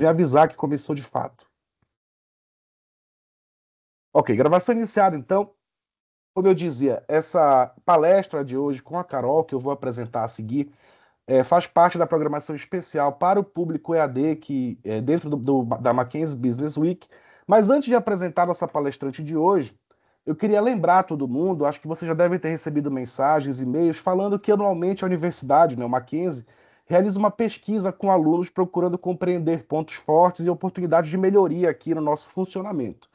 me avisar que começou de fato. Ok, gravação iniciada, então. Como eu dizia, essa palestra de hoje com a Carol, que eu vou apresentar a seguir, faz parte da programação especial para o público EAD que é dentro da Mackenzie Business Week. Mas antes de apresentar nossa palestrante de hoje, eu queria lembrar todo mundo, acho que você já deve ter recebido mensagens, e-mails, falando que anualmente a universidade, né, o Mackenzie, realiza uma pesquisa com alunos procurando compreender pontos fortes e oportunidades de melhoria aqui no nosso funcionamento.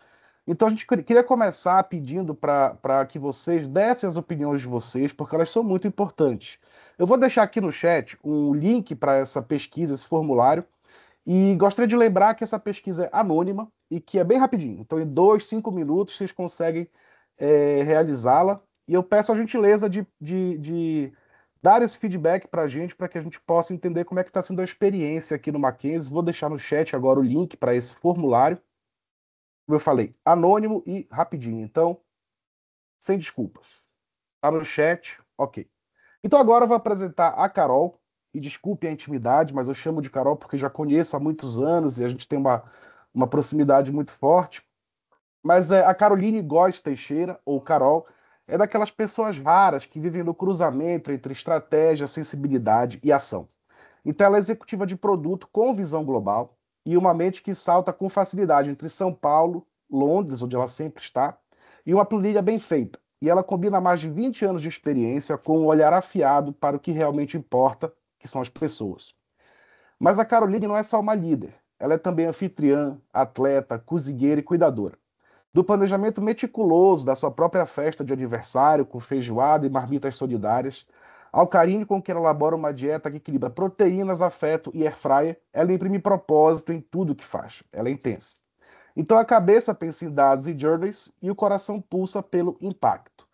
Então a gente queria começar pedindo para que vocês dessem as opiniões de vocês, porque elas são muito importantes. Eu vou deixar aqui no chat um link para essa pesquisa, esse formulário, e gostaria de lembrar que essa pesquisa é anônima e que é bem rapidinho. Então, em 2, 5 minutos, vocês conseguem realizá-la. E eu peço a gentileza de dar esse feedback para que a gente possa entender como é que está sendo a experiência aqui no Mackenzie. Vou deixar no chat agora o link para esse formulário. Como eu falei, anônimo e rapidinho. Então, sem desculpas. Tá no chat? Ok. Então agora eu vou apresentar a Carol. E desculpe a intimidade, mas eu chamo de Carol porque já conheço há muitos anos e a gente tem uma proximidade muito forte. Mas a Caroline Góes Teixeira, ou Carol, é daquelas pessoas raras que vivem no cruzamento entre estratégia, sensibilidade e ação. Então ela é executiva de produto com visão global e uma mente que salta com facilidade entre São Paulo, Londres, onde ela sempre está, e uma planilha bem feita. E ela combina mais de 20 anos de experiência com um olhar afiado para o que realmente importa, que são as pessoas. Mas a Caroline não é só uma líder, ela é também anfitriã, atleta, cozinheira e cuidadora. Do planejamento meticuloso da sua própria festa de aniversário, com feijoada e marmitas solidárias, ao carinho com que ela elabora uma dieta que equilibra proteínas, afeto e airfryer, ela imprime propósito em tudo que faz. Ela é intensa. Então a cabeça pensa em dados e journeys e o coração pulsa pelo impacto.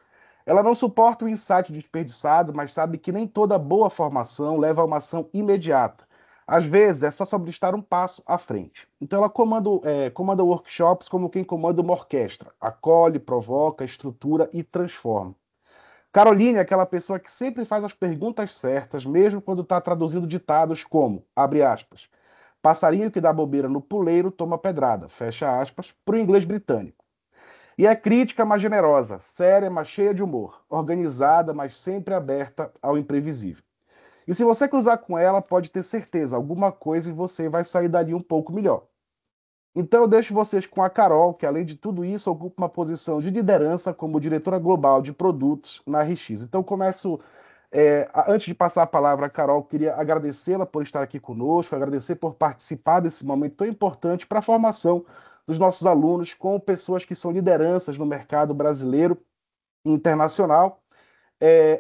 Ela não suporta o insight desperdiçado, mas sabe que nem toda boa formação leva a uma ação imediata. Às vezes é só sobre estar um passo à frente. Então ela comanda workshops como quem comanda uma orquestra. Acolhe, provoca, estrutura e transforma. Caroline é aquela pessoa que sempre faz as perguntas certas, mesmo quando está traduzindo ditados como, abre aspas, passarinho que dá bobeira no puleiro toma pedrada, fecha aspas, para o inglês britânico. E é crítica, mas generosa, séria, mas cheia de humor, organizada, mas sempre aberta ao imprevisível. E se você cruzar com ela, pode ter certeza, alguma coisa e você vai sair dali um pouco melhor. Então eu deixo vocês com a Carol, que além de tudo isso, ocupa uma posição de liderança como diretora global de produtos na RX. Então eu começo, antes de passar a palavra à Carol, queria agradecê-la por estar aqui conosco, agradecer por participar desse momento tão importante para a formação dos nossos alunos com pessoas que são lideranças no mercado brasileiro e internacional.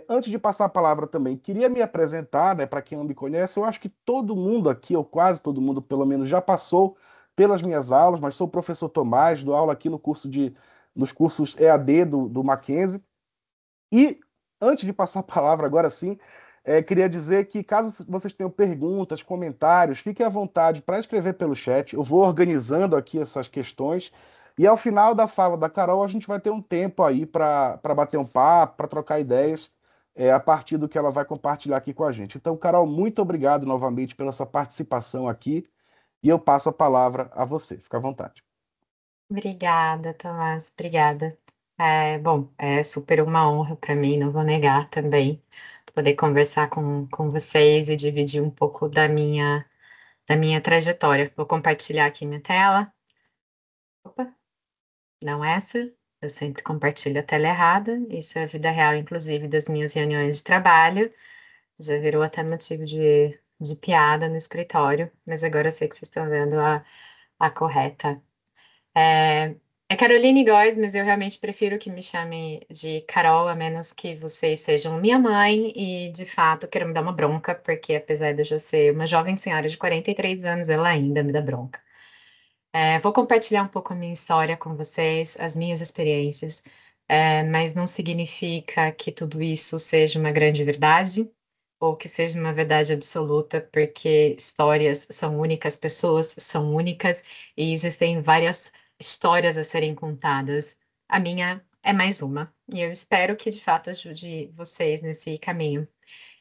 Antes de passar a palavra também, queria me apresentar, né, para quem não me conhece, eu acho que todo mundo aqui, ou quase todo mundo, pelo menos, já passou pelas minhas aulas, mas sou o professor Tomás, dou aula aqui nos cursos EAD do Mackenzie. E antes de passar a palavra, agora sim, queria dizer que caso vocês tenham perguntas, comentários, fiquem à vontade para escrever pelo chat. Eu vou organizando aqui essas questões. E ao final da fala da Carol, a gente vai ter um tempo aí para bater um papo, para trocar ideias, a partir do que ela vai compartilhar aqui com a gente. Então, Carol, muito obrigado novamente pela sua participação aqui. E eu passo a palavra a você. Fica à vontade. Obrigada, Tomás, obrigada. Bom, é super uma honra para mim, não vou negar também, poder conversar com vocês e dividir um pouco da minha trajetória. Vou compartilhar aqui minha tela. Opa, não essa, eu sempre compartilho a tela errada, isso é a vida real, inclusive, das minhas reuniões de trabalho, já virou até motivo de piada no escritório, mas agora eu sei que vocês estão vendo a correta. É, é Caroline Góes, mas eu realmente prefiro que me chame de Carol, a menos que vocês sejam minha mãe e, de fato, queiram me dar uma bronca, porque apesar de eu já ser uma jovem senhora de 43 anos, ela ainda me dá bronca. Vou compartilhar um pouco a minha história com vocês, as minhas experiências, mas não significa que tudo isso seja uma grande verdade ou que seja uma verdade absoluta, porque histórias são únicas, pessoas são únicas e existem várias histórias a serem contadas. A minha é mais uma, e eu espero que de fato ajude vocês nesse caminho.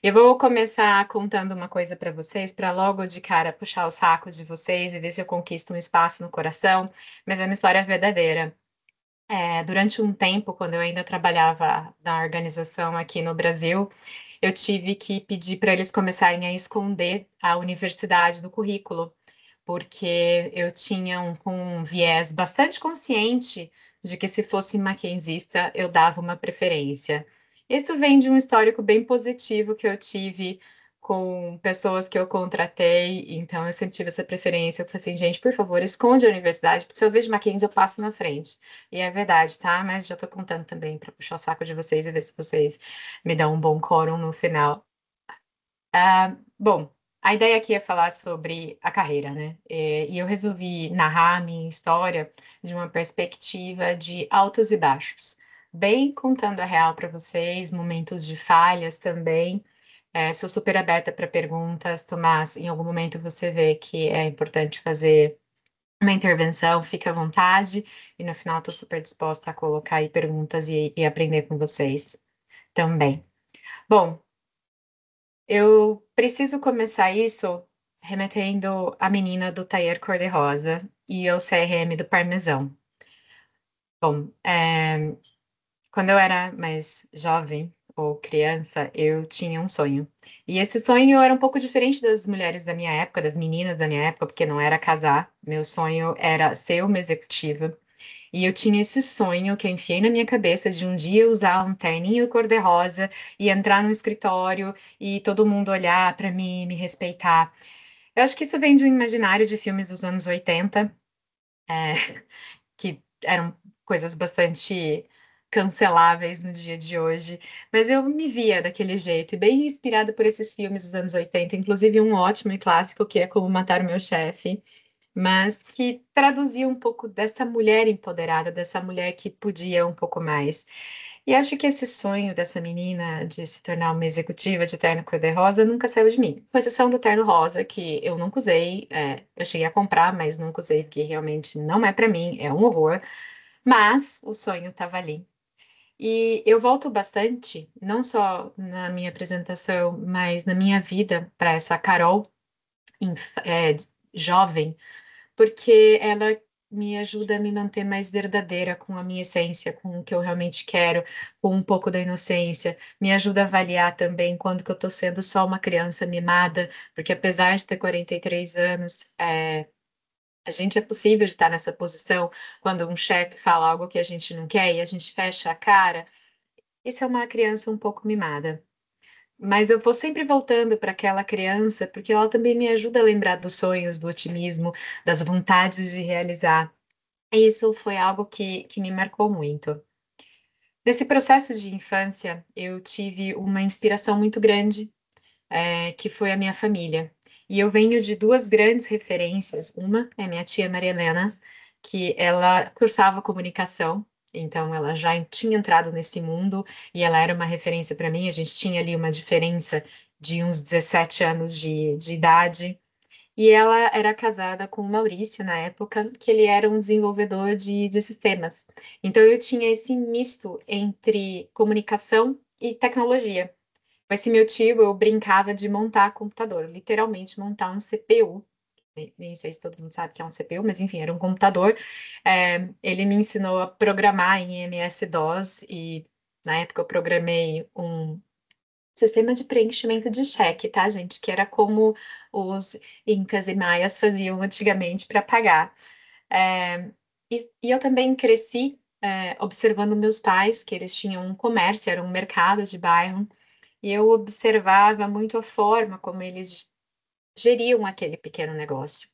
Eu vou começar contando uma coisa para vocês, para logo de cara puxar o saco de vocês e ver se eu conquisto um espaço no coração, mas é uma história verdadeira. Durante um tempo, quando eu ainda trabalhava na organização aqui no Brasil, eu tive que pedir para eles começarem a esconder a universidade do currículo, porque eu tinha um viés bastante consciente de que se fosse maquinzista, eu dava uma preferência. Isso vem de um histórico bem positivo que eu tive com pessoas que eu contratei, então eu sempre tive essa preferência. Eu falei assim, gente, por favor, esconde a universidade, porque se eu vejo Mackenzie, eu passo na frente. E é verdade, tá? Mas já tô contando também para puxar o saco de vocês e ver se vocês me dão um bom quórum no final. Bom, a ideia aqui é falar sobre a carreira, né? E eu resolvi narrar a minha história de uma perspectiva de altos e baixos, bem contando a real para vocês, momentos de falhas também. Sou super aberta para perguntas, Tomás. Em algum momento você vê que é importante fazer uma intervenção, fica à vontade. E no final, estou super disposta a colocar aí perguntas e aprender com vocês também. Bom, eu preciso começar isso remetendo a menina do Tailleur Cor-de-Rosa e ao CRM do Parmesão. Bom, quando eu era mais jovem ou criança, eu tinha um sonho. E esse sonho era um pouco diferente das mulheres da minha época, das meninas da minha época, porque não era casar. Meu sonho era ser uma executiva. E eu tinha esse sonho que eu enfiei na minha cabeça de um dia usar um terninho cor-de-rosa e entrar no escritório e todo mundo olhar para mim, me respeitar. Eu acho que isso vem de um imaginário de filmes dos anos 80, que eram coisas bastante canceláveis no dia de hoje, mas eu me via daquele jeito, e bem inspirada por esses filmes dos anos 80, inclusive um ótimo e clássico que é Como Matar o Meu Chefe, mas que traduzia um pouco dessa mulher empoderada, dessa mulher que podia um pouco mais. E acho que esse sonho dessa menina de se tornar uma executiva de terno cor-de-rosa nunca saiu de mim. Com exceção do terno rosa, que eu nunca usei, eu cheguei a comprar, mas nunca usei, porque realmente não é para mim, é um horror. Mas o sonho estava ali. E eu volto bastante, não só na minha apresentação, mas na minha vida, para essa Carol, jovem, porque ela me ajuda a me manter mais verdadeira com a minha essência, com o que eu realmente quero, com um pouco da inocência. Me ajuda a avaliar também quando que eu estou sendo só uma criança mimada, porque apesar de ter 43 anos, a gente é possível de estar nessa posição quando um chefe fala algo que a gente não quer e a gente fecha a cara. Isso é uma criança um pouco mimada. Mas eu vou sempre voltando para aquela criança, porque ela também me ajuda a lembrar dos sonhos, do otimismo, das vontades de realizar. E isso foi algo que me marcou muito. Nesse processo de infância, eu tive uma inspiração muito grande, que foi a minha família. E eu venho de duas grandes referências. Uma é minha tia Maria Helena, que ela cursava comunicação, então ela já tinha entrado nesse mundo e ela era uma referência para mim. A gente tinha ali uma diferença de uns 17 anos de idade. E ela era casada com o Maurício na época, que ele era um desenvolvedor de sistemas. Então eu tinha esse misto entre comunicação e tecnologia. Com esse meu tio, eu brincava de montar computador, literalmente montar um CPU. Nem sei se todo mundo sabe que é um CPU, mas enfim, era um computador. Ele me ensinou a programar em MS-DOS e na época eu programei um sistema de preenchimento de cheque, tá, gente? Que era como os incas e maias faziam antigamente para pagar. É, e eu também cresci, observando meus pais, que eles tinham um comércio, era um mercado de bairro, e eu observava muito a forma como eles geriam aquele pequeno negócio.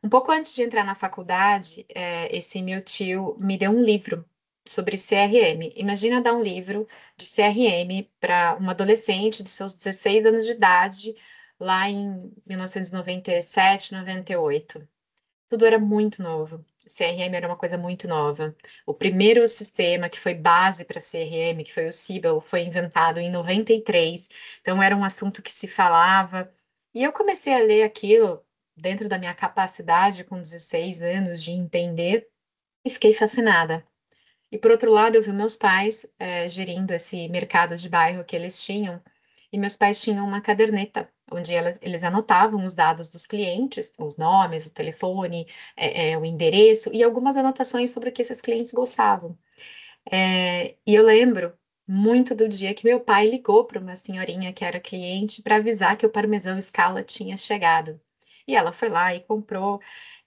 Um pouco antes de entrar na faculdade, esse meu tio me deu um livro sobre CRM. Imagina dar um livro de CRM para uma adolescente de seus 16 anos de idade, lá em 1997, 98. Tudo era muito novo. CRM era uma coisa muito nova. O primeiro sistema que foi base para CRM, que foi o Siebel, foi inventado em 93. Então era um assunto que se falava. E eu comecei a ler aquilo dentro da minha capacidade com 16 anos de entender e fiquei fascinada. E por outro lado, eu vi meus pais gerindo esse mercado de bairro que eles tinham. e meus pais tinham uma caderneta onde eles anotavam os dados dos clientes, os nomes, o telefone, o endereço e algumas anotações sobre o que esses clientes gostavam. E eu lembro muito do dia que meu pai ligou para uma senhorinha que era cliente para avisar que o parmesão Scala tinha chegado. E ela foi lá e comprou.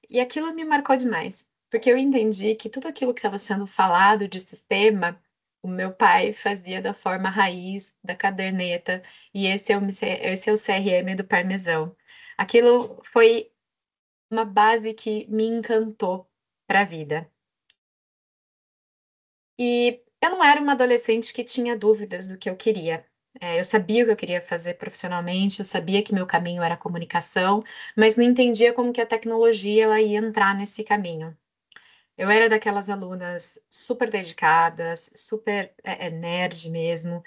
E aquilo me marcou demais, porque eu entendi que tudo aquilo que estava sendo falado de sistema, o meu pai fazia da forma raiz, da caderneta, e esse é o CRM do parmesão. Aquilo foi uma base que me encantou para a vida. E eu não era uma adolescente que tinha dúvidas do que eu queria. Eu sabia o que eu queria fazer profissionalmente, eu sabia que meu caminho era comunicação, mas não entendia como que a tecnologia ela ia entrar nesse caminho. Eu era daquelas alunas super dedicadas, super nerd mesmo.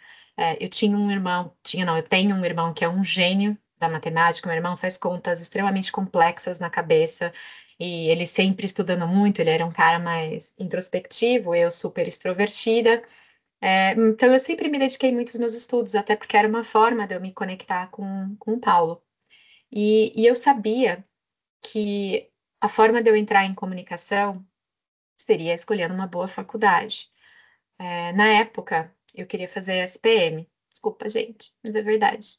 Eu tinha um irmão, tinha não, eu tenho um irmão que é um gênio da matemática. Meu irmão faz contas extremamente complexas na cabeça e ele sempre estudando muito. Ele era um cara mais introspectivo, eu super extrovertida. Então eu sempre me dediquei muito aos meus estudos, até porque era uma forma de eu me conectar com o Paulo. E eu sabia que a forma de eu entrar em comunicação seria escolhendo uma boa faculdade. Na época, eu queria fazer SPM. Desculpa, gente, mas é verdade.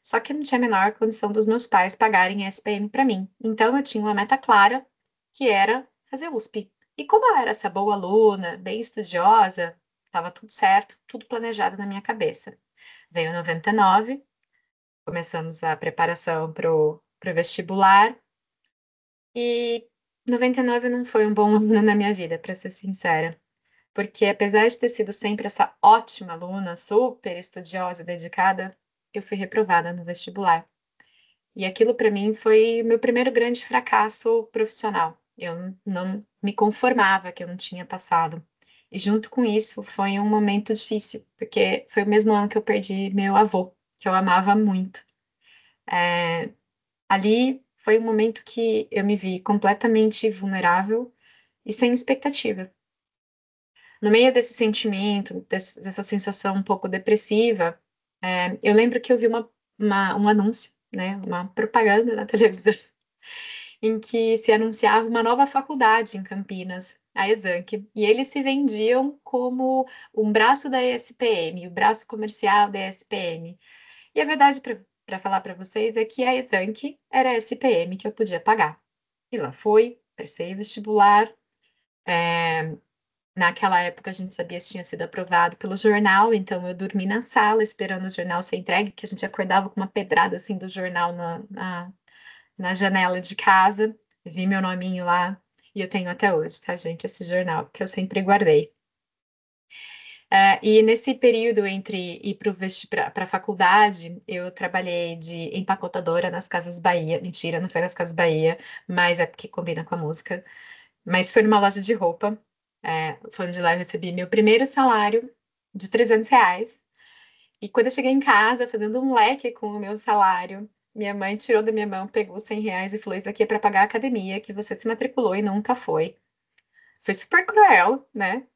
Só que eu não tinha a menor condição dos meus pais pagarem SPM para mim. Então, eu tinha uma meta clara, que era fazer USP. E como eu era essa boa aluna, bem estudiosa, estava tudo certo, tudo planejado na minha cabeça. Veio 99, começamos a preparação para o vestibular, e 99 não foi um bom ano na minha vida, para ser sincera. Porque apesar de ter sido sempre essa ótima aluna, super estudiosa e dedicada, eu fui reprovada no vestibular. E aquilo para mim foi meu primeiro grande fracasso profissional. Eu não me conformava que eu não tinha passado. E junto com isso foi um momento difícil, porque foi o mesmo ano que eu perdi meu avô, que eu amava muito. Ali foi um momento que eu me vi completamente vulnerável e sem expectativa. No meio desse sentimento, dessa sensação um pouco depressiva, eu lembro que eu vi um anúncio, né, uma propaganda na televisão, em que se anunciava uma nova faculdade em Campinas, a Exanc, e eles se vendiam como um braço da ESPM, o braço comercial da ESPM. E a verdade, para falar para vocês, é que a Exanc era a SPM que eu podia pagar. E lá fui, prestei vestibular. Naquela época a gente sabia se tinha sido aprovado pelo jornal, então eu dormi na sala esperando o jornal ser entregue, que a gente acordava com uma pedrada assim do jornal na janela de casa. Vi meu nominho lá e eu tenho até hoje, tá, gente, esse jornal que eu sempre guardei. E nesse período entre ir para a faculdade, eu trabalhei de empacotadora nas Casas Bahia. Mentira, não foi nas Casas Bahia, mas é porque combina com a música. Mas foi numa loja de roupa. Foi onde lá eu recebi meu primeiro salário de R$ 300. E quando eu cheguei em casa, fazendo um leque com o meu salário, minha mãe tirou da minha mão, pegou R$ 100 e falou: Isso aqui é para pagar a academia, que você se matriculou e nunca foi. Foi super cruel, né?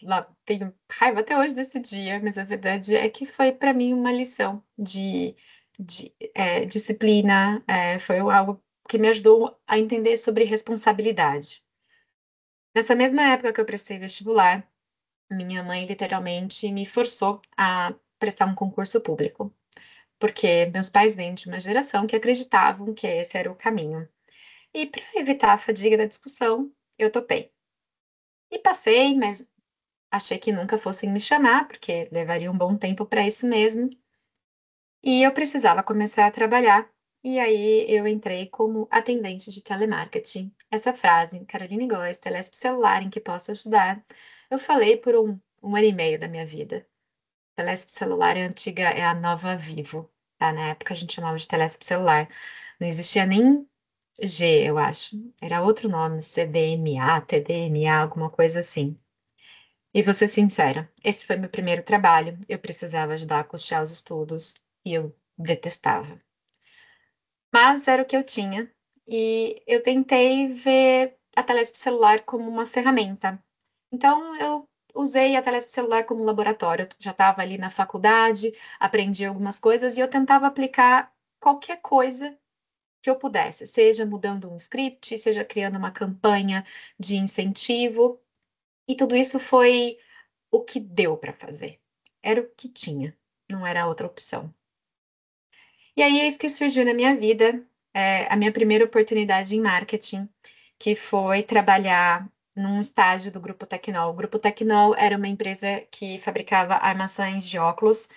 Lá, tenho raiva até hoje desse dia, mas a verdade é que foi para mim uma lição de disciplina, foi algo que me ajudou a entender sobre responsabilidade. Nessa mesma época que eu prestei vestibular, minha mãe literalmente me forçou a prestar um concurso público, porque meus pais vêm de uma geração que acreditavam que esse era o caminho. E para evitar a fadiga da discussão, eu topei. E passei, mas achei que nunca fossem me chamar, porque levaria um bom tempo para isso mesmo. E eu precisava começar a trabalhar. E aí eu entrei como atendente de telemarketing. Essa frase, Caroline Góes, telespe celular em que posso ajudar, eu falei por um ano e meio da minha vida. Telespe celular é antiga, é a nova Vivo. Tá? Na época a gente chamava de telespe celular. Não existia nem G, eu acho. Era outro nome, CDMA, TDMA, alguma coisa assim. E vou ser sincera, esse foi meu primeiro trabalho. Eu precisava ajudar a custear os estudos e eu detestava. Mas era o que eu tinha e eu tentei ver a Telesp celular como uma ferramenta. Então eu usei a teléscope celular como laboratório. Eu já estava ali na faculdade, aprendi algumas coisas e eu tentava aplicar qualquer coisa que eu pudesse, seja mudando um script, seja criando uma campanha de incentivo. E tudo isso foi o que deu para fazer. Era o que tinha, não era outra opção. E aí, eis que surgiu na minha vida a minha primeira oportunidade em marketing, que foi trabalhar num estágio do Grupo Tecnol. O Grupo Tecnol era uma empresa que fabricava armações de óculos.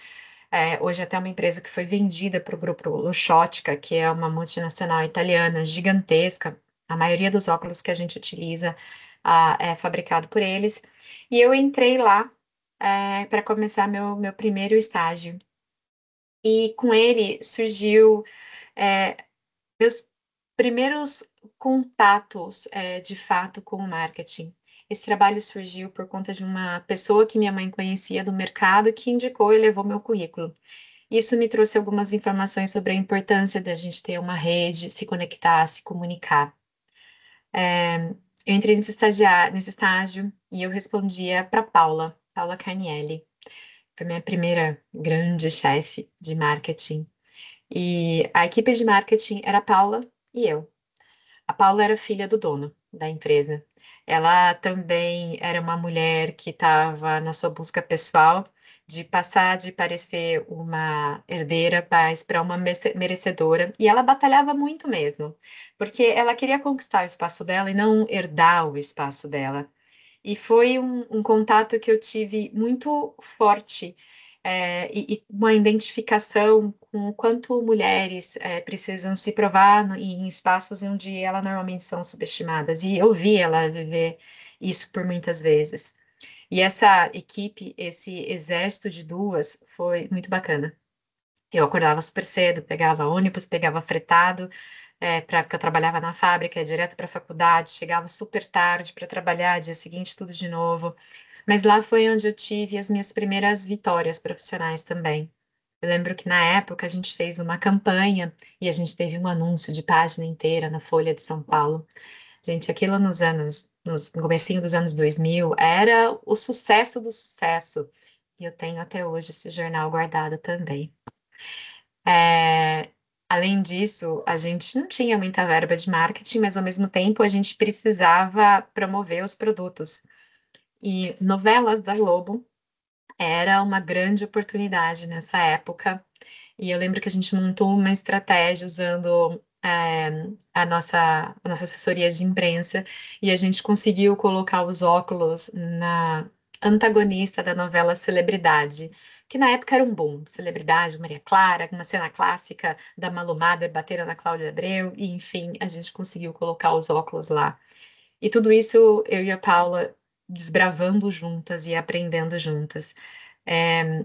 Hoje até uma empresa que foi vendida para o Grupo Luxottica, que é uma multinacional italiana gigantesca. A maioria dos óculos que a gente utiliza é fabricado por eles. E eu entrei lá para começar meu primeiro estágio. E com ele surgiu é, meus primeiros contatos, de fato, com o marketing. Esse trabalho surgiu por conta de uma pessoa que minha mãe conhecia do mercado que indicou e levou meu currículo. Isso me trouxe algumas informações sobre a importância da gente ter uma rede, se conectar, se comunicar. Eu entrei nesse estágio e eu respondia para Paula Carnielli. Foi minha primeira grande chefe de marketing. E a equipe de marketing era a Paula e eu. A Paula era filha do dono da empresa. Ela também era uma mulher que estava na sua busca pessoal de passar de parecer uma herdeira, mas para uma merecedora. E ela batalhava muito mesmo, porque ela queria conquistar o espaço dela e não herdar o espaço dela. E foi um contato que eu tive muito forte, e uma identificação com o quanto mulheres precisam se provar em espaços onde elas normalmente são subestimadas. E eu vi ela viver isso por muitas vezes. E essa equipe, esse exército de duas, foi muito bacana. Eu acordava super cedo, pegava ônibus, pegava fretado, porque eu trabalhava na fábrica, direto para a faculdade, chegava super tarde para trabalhar, dia seguinte tudo de novo. Mas lá foi onde eu tive as minhas primeiras vitórias profissionais também. Eu lembro que na época a gente fez uma campanha e a gente teve um anúncio de página inteira na Folha de São Paulo. Gente, aquilo no comecinho dos anos 2000, era o sucesso do sucesso. E eu tenho até hoje esse jornal guardado também. É, Além disso, a gente não tinha muita verba de marketing, mas ao mesmo tempo a gente precisava promover os produtos. E novelas da Globo era uma grande oportunidade nessa época. E eu lembro que a gente montou uma estratégia usando a nossa assessoria de imprensa e a gente conseguiu colocar os óculos na antagonista da novela Celebridade, que na época era um boom. Celebridade, Maria Clara, uma cena clássica da Malu Mader batendo na Cláudia Abreu, e enfim, a gente conseguiu colocar os óculos lá. E tudo isso eu e a Paula desbravando juntas e aprendendo juntas. É,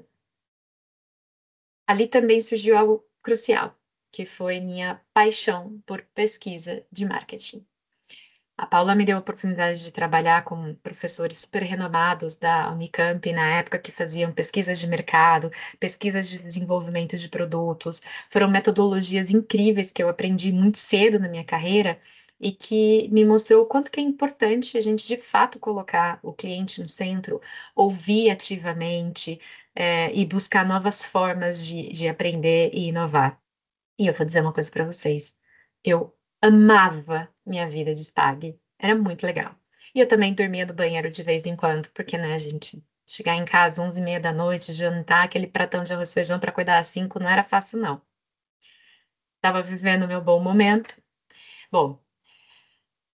Ali também surgiu algo crucial, que foi minha paixão por pesquisa de marketing. A Paula me deu a oportunidade de trabalhar com professores super renomados da Unicamp na época que faziam pesquisas de mercado, pesquisas de desenvolvimento de produtos. Foram metodologias incríveis que eu aprendi muito cedo na minha carreira e que me mostrou o quanto que é importante a gente de fato colocar o cliente no centro, ouvir ativamente, e buscar novas formas de aprender e inovar. E eu vou dizer uma coisa para vocês. Eu amava minha vida de stag. Era muito legal. E eu também dormia no banheiro de vez em quando, porque, né, gente, chegar em casa 11h30 da noite, jantar aquele pratão de arroz e feijão para cuidar às 5 não era fácil, não. Tava vivendo o meu bom momento. Bom,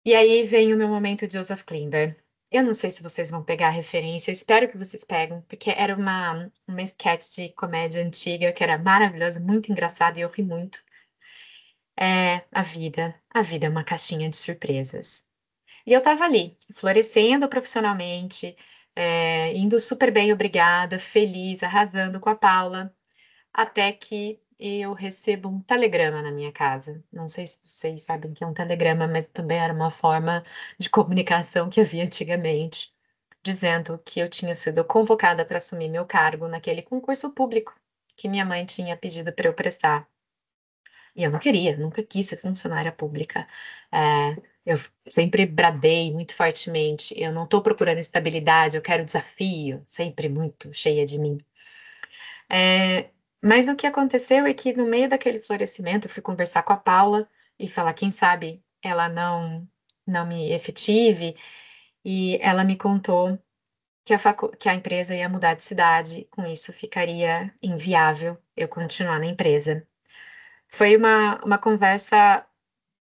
e aí vem o meu momento de Joseph Klimber. Eu não sei se vocês vão pegar a referência, eu espero que vocês peguem, porque era uma sketch de comédia antiga que era maravilhosa, muito engraçada e eu ri muito. A vida é uma caixinha de surpresas. E eu tava ali, florescendo profissionalmente, indo super bem, obrigada, feliz, arrasando com a Paula, até que eu recebo um telegrama na minha casa. Não sei se vocês sabem o que é um telegrama, mas também era uma forma de comunicação que havia antigamente, dizendo que eu tinha sido convocada para assumir meu cargo naquele concurso público que minha mãe tinha pedido para eu prestar. E eu não queria, nunca quis ser funcionária pública. Eu sempre bradei muito fortemente. Eu não estou procurando estabilidade, eu quero desafio, sempre muito cheia de mim. Mas o que aconteceu é que no meio daquele florescimento, eu fui conversar com a Paula e falar, quem sabe ela não me efetive, e ela me contou que que a empresa ia mudar de cidade, com isso ficaria inviável eu continuar na empresa. Foi uma conversa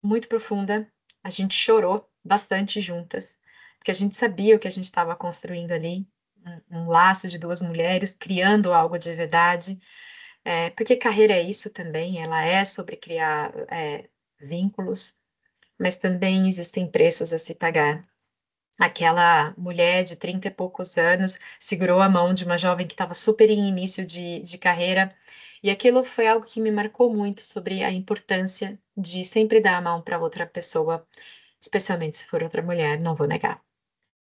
muito profunda, a gente chorou bastante juntas, porque a gente sabia o que a gente estava construindo ali, um laço de duas mulheres criando algo de verdade, porque carreira é isso também, ela é sobre criar vínculos, mas também existem preços a se pagar. Aquela mulher de 30 e poucos anos segurou a mão de uma jovem que estava super em início de carreira, e aquilo foi algo que me marcou muito sobre a importância de sempre dar a mão para outra pessoa, especialmente se for outra mulher, não vou negar.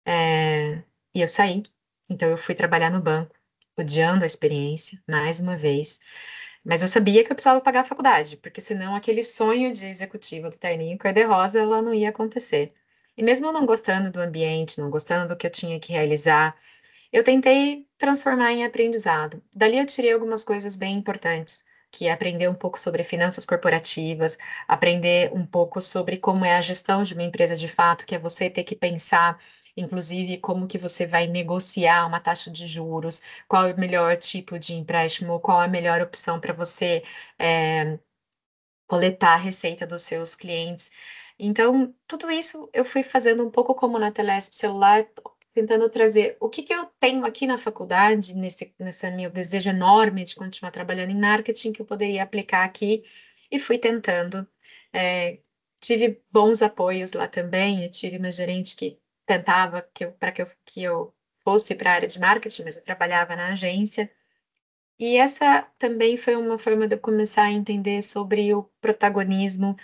E eu saí, então eu fui trabalhar no banco, odiando a experiência, mais uma vez, mas eu sabia que eu precisava pagar a faculdade, porque senão aquele sonho de executiva do terninho cor-de-rosa, ela não ia acontecer. E mesmo não gostando do ambiente, não gostando do que eu tinha que realizar, eu tentei transformar em aprendizado. Dali eu tirei algumas coisas bem importantes, que é aprender um pouco sobre finanças corporativas, aprender um pouco sobre como é a gestão de uma empresa de fato, que é você ter que pensar, inclusive, como que você vai negociar uma taxa de juros, qual é o melhor tipo de empréstimo, qual é a melhor opção para você coletar a receita dos seus clientes. Então, tudo isso eu fui fazendo um pouco como na Telesp celular, tentando trazer o que que eu tenho aqui na faculdade, nesse meu desejo enorme de continuar trabalhando em marketing, que eu poderia aplicar aqui, e fui tentando. É, tive bons apoios lá também, eu tive uma gerente que tentava que eu fosse para a área de marketing, mas eu trabalhava na agência. E essa também foi uma forma de eu começar a entender sobre o protagonismo,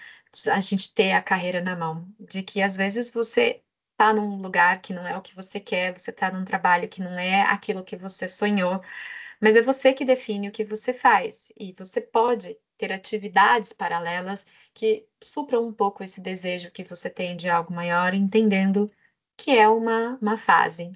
a gente ter a carreira na mão, de que às vezes você está num lugar que não é o que você quer, você está num trabalho que não é aquilo que você sonhou, mas é você que define o que você faz, e você pode ter atividades paralelas que supram um pouco esse desejo que você tem de algo maior, entendendo que é uma fase.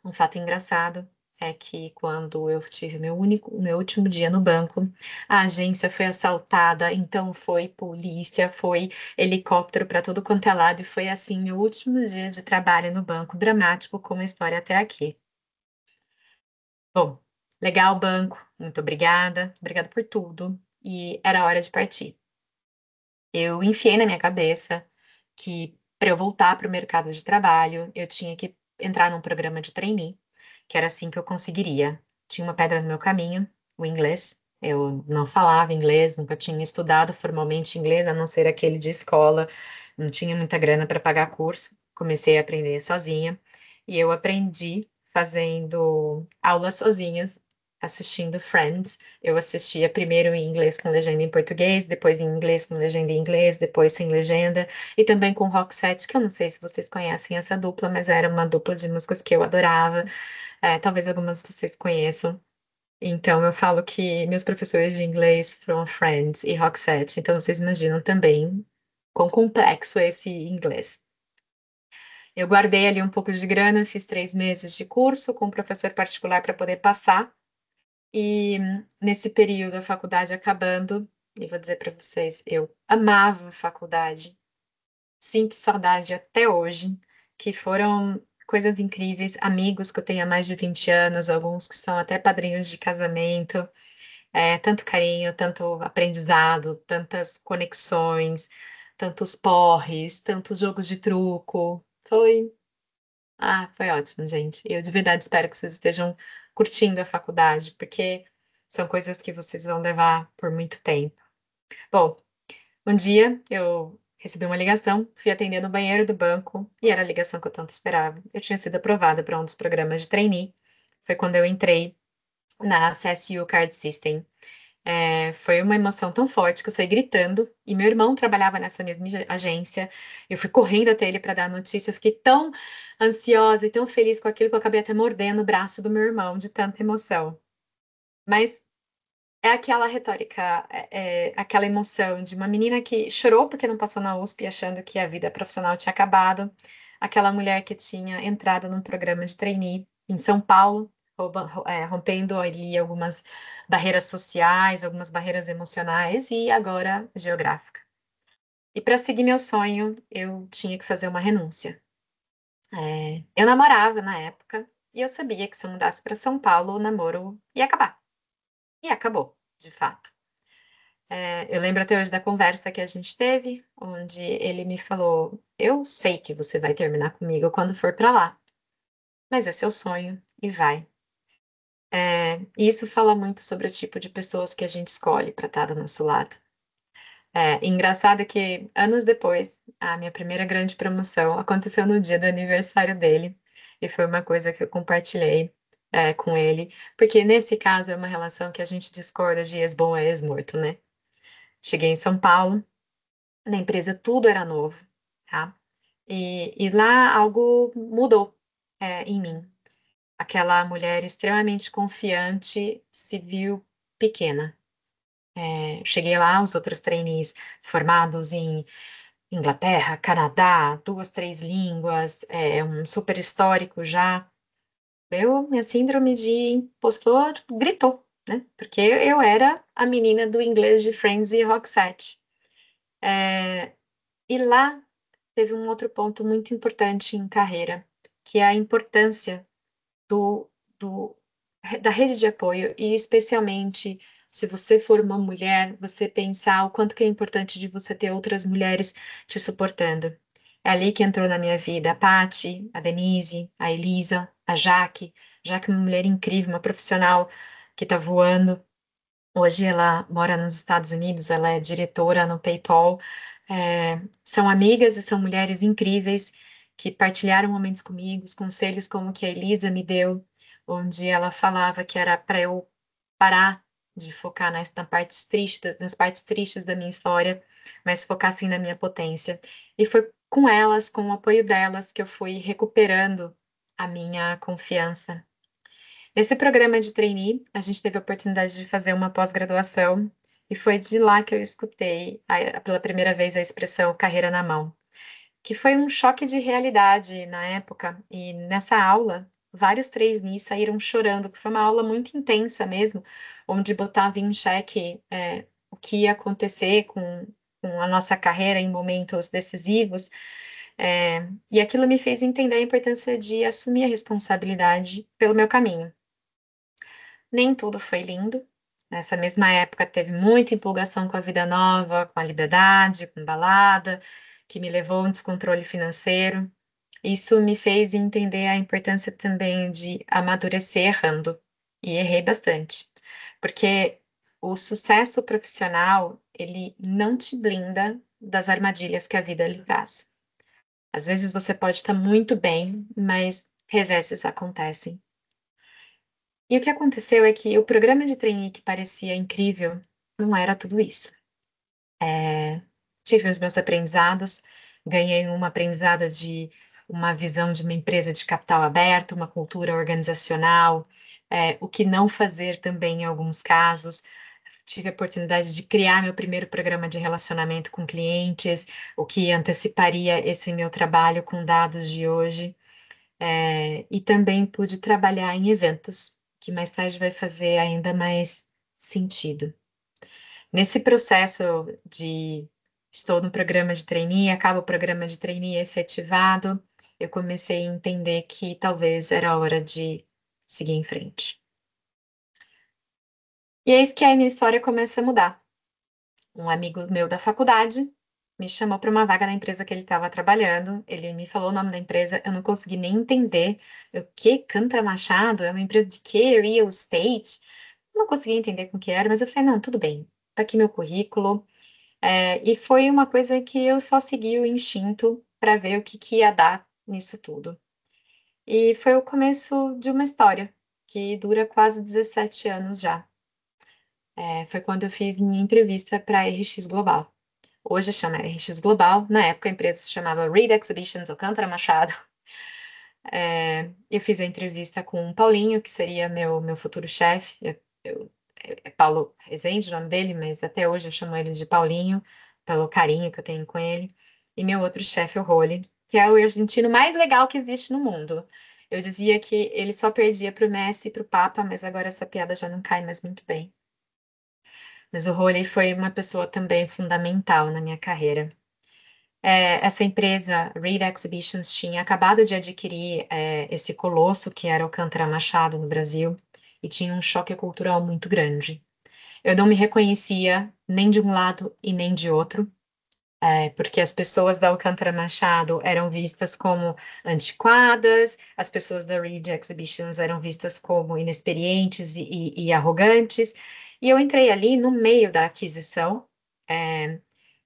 Um fato engraçado é que quando eu tive o meu último dia no banco, a agência foi assaltada, então foi polícia, foi helicóptero para todo quanto é lado, e foi assim meu último dia de trabalho no banco, dramático como a história até aqui. Bom, legal banco, muito obrigada por tudo, e era hora de partir. Eu enfiei na minha cabeça que para eu voltar para o mercado de trabalho, eu tinha que entrar num programa de trainee, que era assim que eu conseguiria. Tinha uma pedra no meu caminho, o inglês. Eu não falava inglês, nunca tinha estudado formalmente inglês, a não ser aquele de escola, não tinha muita grana para pagar curso. Comecei a aprender sozinha e eu aprendi fazendo aulas sozinhas, assistindo Friends. Eu assistia primeiro em inglês com legenda em português, depois em inglês com legenda em inglês, depois sem legenda, e também com Roxette, que eu não sei se vocês conhecem essa dupla, mas era uma dupla de músicas que eu adorava. Talvez algumas vocês conheçam. Então, eu falo que meus professores de inglês foram Friends e Roxette, então vocês imaginam também quão complexo é esse inglês. Eu guardei ali um pouco de grana, fiz 3 meses de curso com um professor particular para poder passar. E nesse período, a faculdade acabando, e vou dizer para vocês, eu amava a faculdade, sinto saudade até hoje, que foram coisas incríveis, amigos que eu tenho há mais de 20 anos, alguns que são até padrinhos de casamento, tanto carinho, tanto aprendizado, tantas conexões, tantos porres, tantos jogos de truco. Foi ótimo, gente. Eu de verdade espero que vocês estejam curtindo a faculdade, porque são coisas que vocês vão levar por muito tempo. Bom, um dia eu recebi uma ligação, fui atender no banheiro do banco e era a ligação que eu tanto esperava. Eu tinha sido aprovada para um dos programas de trainee. Foi quando eu entrei na CSU Card System. Foi uma emoção tão forte que eu saí gritando, e meu irmão trabalhava nessa mesma agência. Eu fui correndo até ele para dar a notícia. Eu fiquei tão ansiosa e tão feliz com aquilo que eu acabei até mordendo o braço do meu irmão de tanta emoção. Mas É aquela retórica, aquela emoção de uma menina que chorou porque não passou na USP, achando que a vida profissional tinha acabado, aquela mulher que tinha entrado num programa de trainee em São Paulo, rompendo ali algumas barreiras sociais, algumas barreiras emocionais e agora geográfica. E para seguir meu sonho, eu tinha que fazer uma renúncia. Eu namorava na época e eu sabia que se eu mudasse para São Paulo, o namoro ia acabar. E acabou, de fato. Eu lembro até hoje da conversa que a gente teve, onde ele me falou: Eu sei que você vai terminar comigo quando for para lá, mas é seu sonho e vai. E isso fala muito sobre o tipo de pessoas que a gente escolhe para estar do nosso lado. Engraçado que anos depois, a minha primeira grande promoção aconteceu no dia do aniversário dele, e foi uma coisa que eu compartilhei, com ele, porque nesse caso é uma relação que a gente discorda de ex-bom a ex-morto, né? Cheguei em São Paulo. Na empresa tudo era novo, tá? E lá algo mudou, em mim. Aquela mulher extremamente confiante se viu pequena. Cheguei lá, os outros trainees formados em Inglaterra, Canadá, duas, três línguas, um super histórico já. Minha síndrome de impostor gritou, né? Porque eu era a menina do inglês de Friends e Roxette. E lá teve um outro ponto muito importante em carreira, que é a importância do, do- da rede de apoio, e especialmente se você for uma mulher, você pensar o quanto que é importante de você ter outras mulheres te suportando. É ali que entrou na minha vida a Paty, a Denise, a Elisa, a Jaque. Jaque é uma mulher incrível, uma profissional que está voando. Hoje ela mora nos Estados Unidos, ela é diretora no PayPal. São amigas e são mulheres incríveis que partilharam momentos comigo, os conselhos como que a Elisa me deu, onde ela falava que era para eu parar de focar nas partes tristes da minha história, mas focar sim na minha potência. E foi com elas, com o apoio delas, que eu fui recuperando a minha confiança. Nesse programa de trainee, a gente teve a oportunidade de fazer uma pós-graduação e foi de lá que eu escutei pela primeira vez a expressão carreira na mão, que foi um choque de realidade na época. E nessa aula, vários trainees saíram chorando, que foi uma aula muito intensa mesmo, onde botava em xeque o que ia acontecer com a nossa carreira em momentos decisivos. E aquilo me fez entender a importância de assumir a responsabilidade pelo meu caminho. Nem tudo foi lindo. Nessa mesma época teve muita empolgação com a vida nova, com a liberdade, com balada, que me levou a um descontrole financeiro. Isso me fez entender a importância também de amadurecer errando. E errei bastante. Porque o sucesso profissional, ele não te blinda das armadilhas que a vida lhe traz. Às vezes você pode estar muito bem, mas reveses acontecem. E o que aconteceu é que o programa de trainee que parecia incrível não era tudo isso. Tive os meus aprendizados, ganhei uma aprendizada de uma visão de uma empresa de capital aberto, uma cultura organizacional, o que não fazer também em alguns casos. Tive a oportunidade de criar meu primeiro programa de relacionamento com clientes, o que anteciparia esse meu trabalho com dados de hoje. E também pude trabalhar em eventos, que mais tarde vai fazer ainda mais sentido. Nesse processo de estou no programa de trainee, acaba o programa de trainee efetivado, eu comecei a entender que talvez era hora de seguir em frente. E eis que a minha história começa a mudar. Um amigo meu da faculdade me chamou para uma vaga na empresa que ele estava trabalhando. Ele me falou o nome da empresa, eu não consegui nem entender. O que? Cantra Machado? É uma empresa de quê? Real estate? Não consegui entender com o que era, mas eu falei, não, tudo bem. Tá aqui meu currículo. E foi uma coisa que eu só segui o instinto para ver o que, que ia dar nisso tudo. E foi o começo de uma história que dura quase 17 anos já. Foi quando eu fiz minha entrevista para a RX Global. Hoje chama RX Global, na época a empresa se chamava Reed Exhibitions Alcântara Machado. Eu fiz a entrevista com o Paulinho, que seria meu futuro chefe. é Paulo Rezende, o nome dele, mas até hoje eu chamo ele de Paulinho, pelo carinho que eu tenho com ele. E meu outro chefe, o Rony, que é o argentino mais legal que existe no mundo. Eu dizia que ele só perdia para o Messi e para o Papa, mas agora essa piada já não cai mais muito bem. Mas o Rony foi uma pessoa também fundamental na minha carreira. Essa empresa, Reed Exhibitions, tinha acabado de adquirir esse colosso que era o Alcântara Machado no Brasil e tinha um choque cultural muito grande. Eu não me reconhecia nem de um lado e nem de outro, porque as pessoas da Alcântara Machado eram vistas como antiquadas, as pessoas da Reed Exhibitions eram vistas como inexperientes e arrogantes, e eu entrei ali no meio da aquisição. é,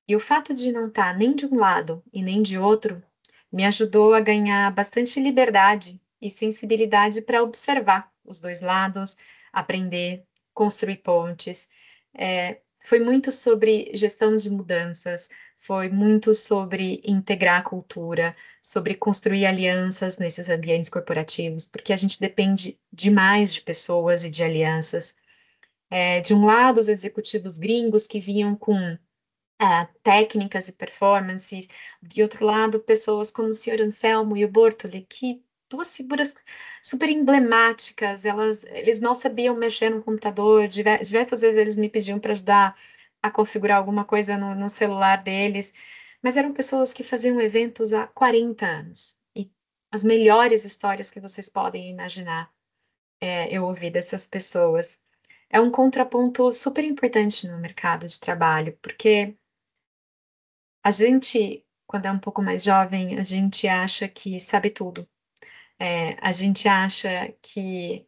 e o fato de não estar nem de um lado e nem de outro me ajudou a ganhar bastante liberdade e sensibilidade para observar os dois lados, aprender, construir pontes. Foi muito sobre gestão de mudanças, foi muito sobre integrar a cultura, sobre construir alianças nesses ambientes corporativos, porque a gente depende demais de pessoas e de alianças. De um lado, os executivos gringos que vinham com técnicas e performances, de outro lado, pessoas como o Sr. Anselmo e o Bortoli, que duas figuras super emblemáticas, eles não sabiam mexer no computador, diversas vezes eles me pediam para ajudar a configurar alguma coisa no celular deles, mas eram pessoas que faziam eventos há 40 anos, e as melhores histórias que vocês podem imaginar, eu ouvi dessas pessoas. É um contraponto super importante no mercado de trabalho, porque a gente, quando é um pouco mais jovem, a gente acha que sabe tudo. A gente acha que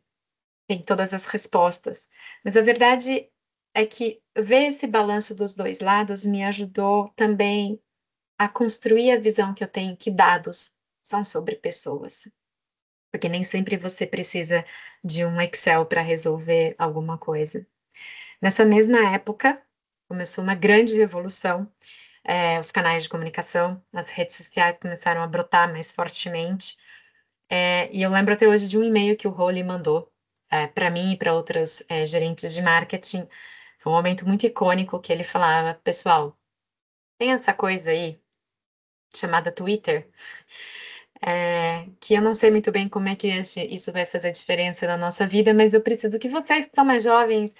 tem todas as respostas. Mas a verdade é que ver esse balanço dos dois lados me ajudou também a construir a visão que eu tenho que dados são sobre pessoas. Porque nem sempre você precisa de um Excel para resolver alguma coisa. Nessa mesma época, começou uma grande revolução, os canais de comunicação, as redes sociais começaram a brotar mais fortemente. E eu lembro até hoje de um e-mail que o Roli mandou para mim e para outras gerentes de marketing. Foi um momento muito icônico que ele falava: pessoal, tem essa coisa aí chamada Twitter, que eu não sei muito bem como é que isso vai fazer diferença na nossa vida, mas eu preciso que vocês que são mais jovens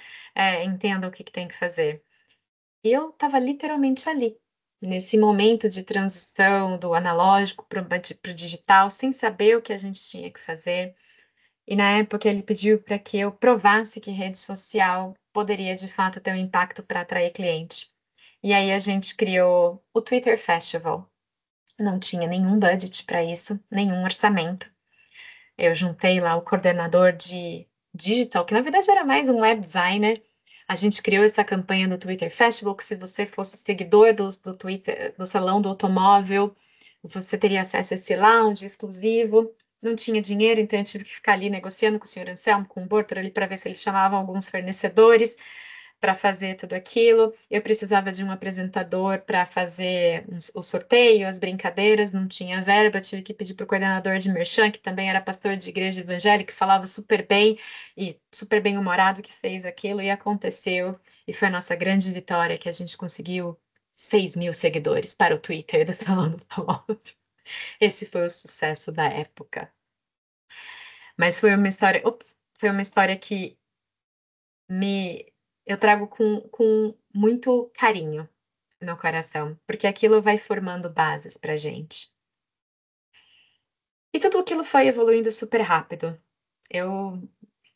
entendam o que tem que fazer. E eu estava literalmente ali, nesse momento de transição do analógico para o digital, sem saber o que a gente tinha que fazer. E na época ele pediu para que eu provasse que rede social poderia de fato ter um impacto para atrair cliente. E aí a gente criou o Twitter Festival. Não tinha nenhum budget para isso, nenhum orçamento. Eu juntei lá o coordenador de digital, que na verdade era mais um web designer. A gente criou essa campanha do Twitter Festival, que se você fosse seguidor do Twitter, do Salão do Automóvel, você teria acesso a esse lounge exclusivo. Não tinha dinheiro, então eu tive que ficar ali negociando com o senhor Anselmo, com o Bortor ali, para ver se eles chamavam alguns fornecedores para fazer tudo aquilo. Eu precisava de um apresentador para fazer o sorteio, as brincadeiras, não tinha verba, tive que pedir para o coordenador de Merchan, que também era pastor de igreja evangélica, que falava super bem e super bem-humorado, que fez aquilo e aconteceu. E foi a nossa grande vitória que a gente conseguiu 6.000 seguidores para o Twitter do Salão do Automóvel. Esse foi o sucesso da época. Mas foi uma história que me eu trago com muito carinho no coração, porque aquilo vai formando bases para gente. E tudo aquilo foi evoluindo super rápido. Eu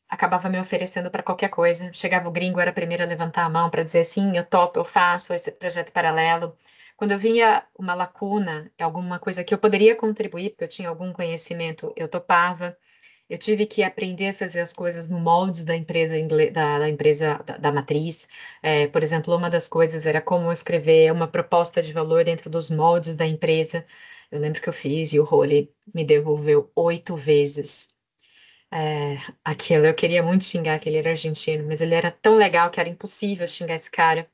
acabava me oferecendo para qualquer coisa. Chegava o gringo, era a primeira a levantar a mão para dizer sim, eu topo, eu faço esse projeto paralelo. Quando eu via uma lacuna, alguma coisa que eu poderia contribuir, porque eu tinha algum conhecimento, eu topava. Eu tive que aprender a fazer as coisas no moldes da empresa, da empresa da matriz. Por exemplo, uma das coisas era como escrever uma proposta de valor dentro dos moldes da empresa. Eu lembro que eu fiz e o Rony me devolveu 8 vezes. Aquilo, eu queria muito xingar que ele era argentino, mas ele era tão legal que era impossível xingar esse cara.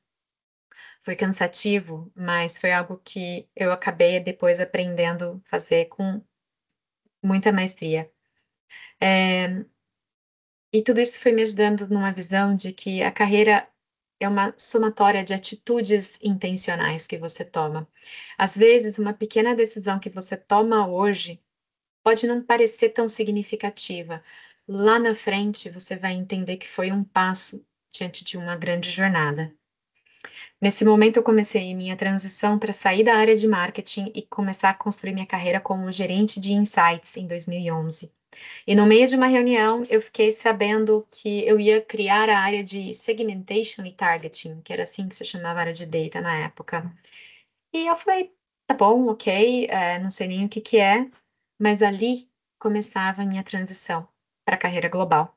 Foi cansativo, mas foi algo que eu acabei depois aprendendo a fazer com muita maestria. É, E tudo isso foi me ajudando numa visão de que a carreira é uma somatória de atitudes intencionais que você toma. Às vezes, uma pequena decisão que você toma hoje pode não parecer tão significativa. Lá na frente, você vai entender que foi um passo diante de uma grande jornada. Nesse momento, eu comecei minha transição para sair da área de marketing e começar a construir minha carreira como gerente de insights em 2011. E no meio de uma reunião, eu fiquei sabendo que eu ia criar a área de segmentation e targeting, que era assim que se chamava a área de data na época. E eu falei, tá bom, ok, não sei nem o que que é, mas ali começava a minha transição para a carreira global.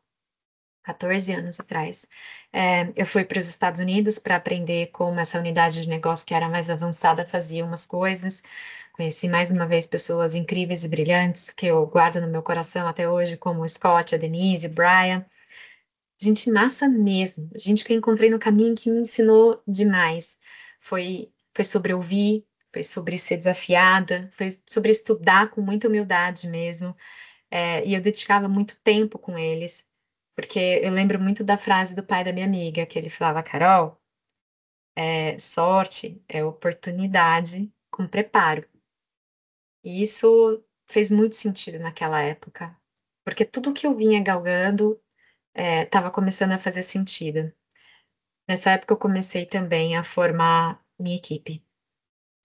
14 anos atrás. Eu fui para os Estados Unidos para aprender como essa unidade de negócio que era mais avançada fazia umas coisas. Conheci mais uma vez pessoas incríveis e brilhantes que eu guardo no meu coração até hoje, como o Scott, a Denise, o Brian. Gente massa mesmo. Gente que eu encontrei no caminho que me ensinou demais. Foi sobre ouvir, foi sobre ser desafiada, foi sobre estudar com muita humildade mesmo. E eu dedicava muito tempo com eles, porque eu lembro muito da frase do pai da minha amiga, que ele falava, Carol, sorte é oportunidade com preparo. E isso fez muito sentido naquela época, porque tudo que eu vinha galgando estava começando a fazer sentido. Nessa época eu comecei também a formar minha equipe.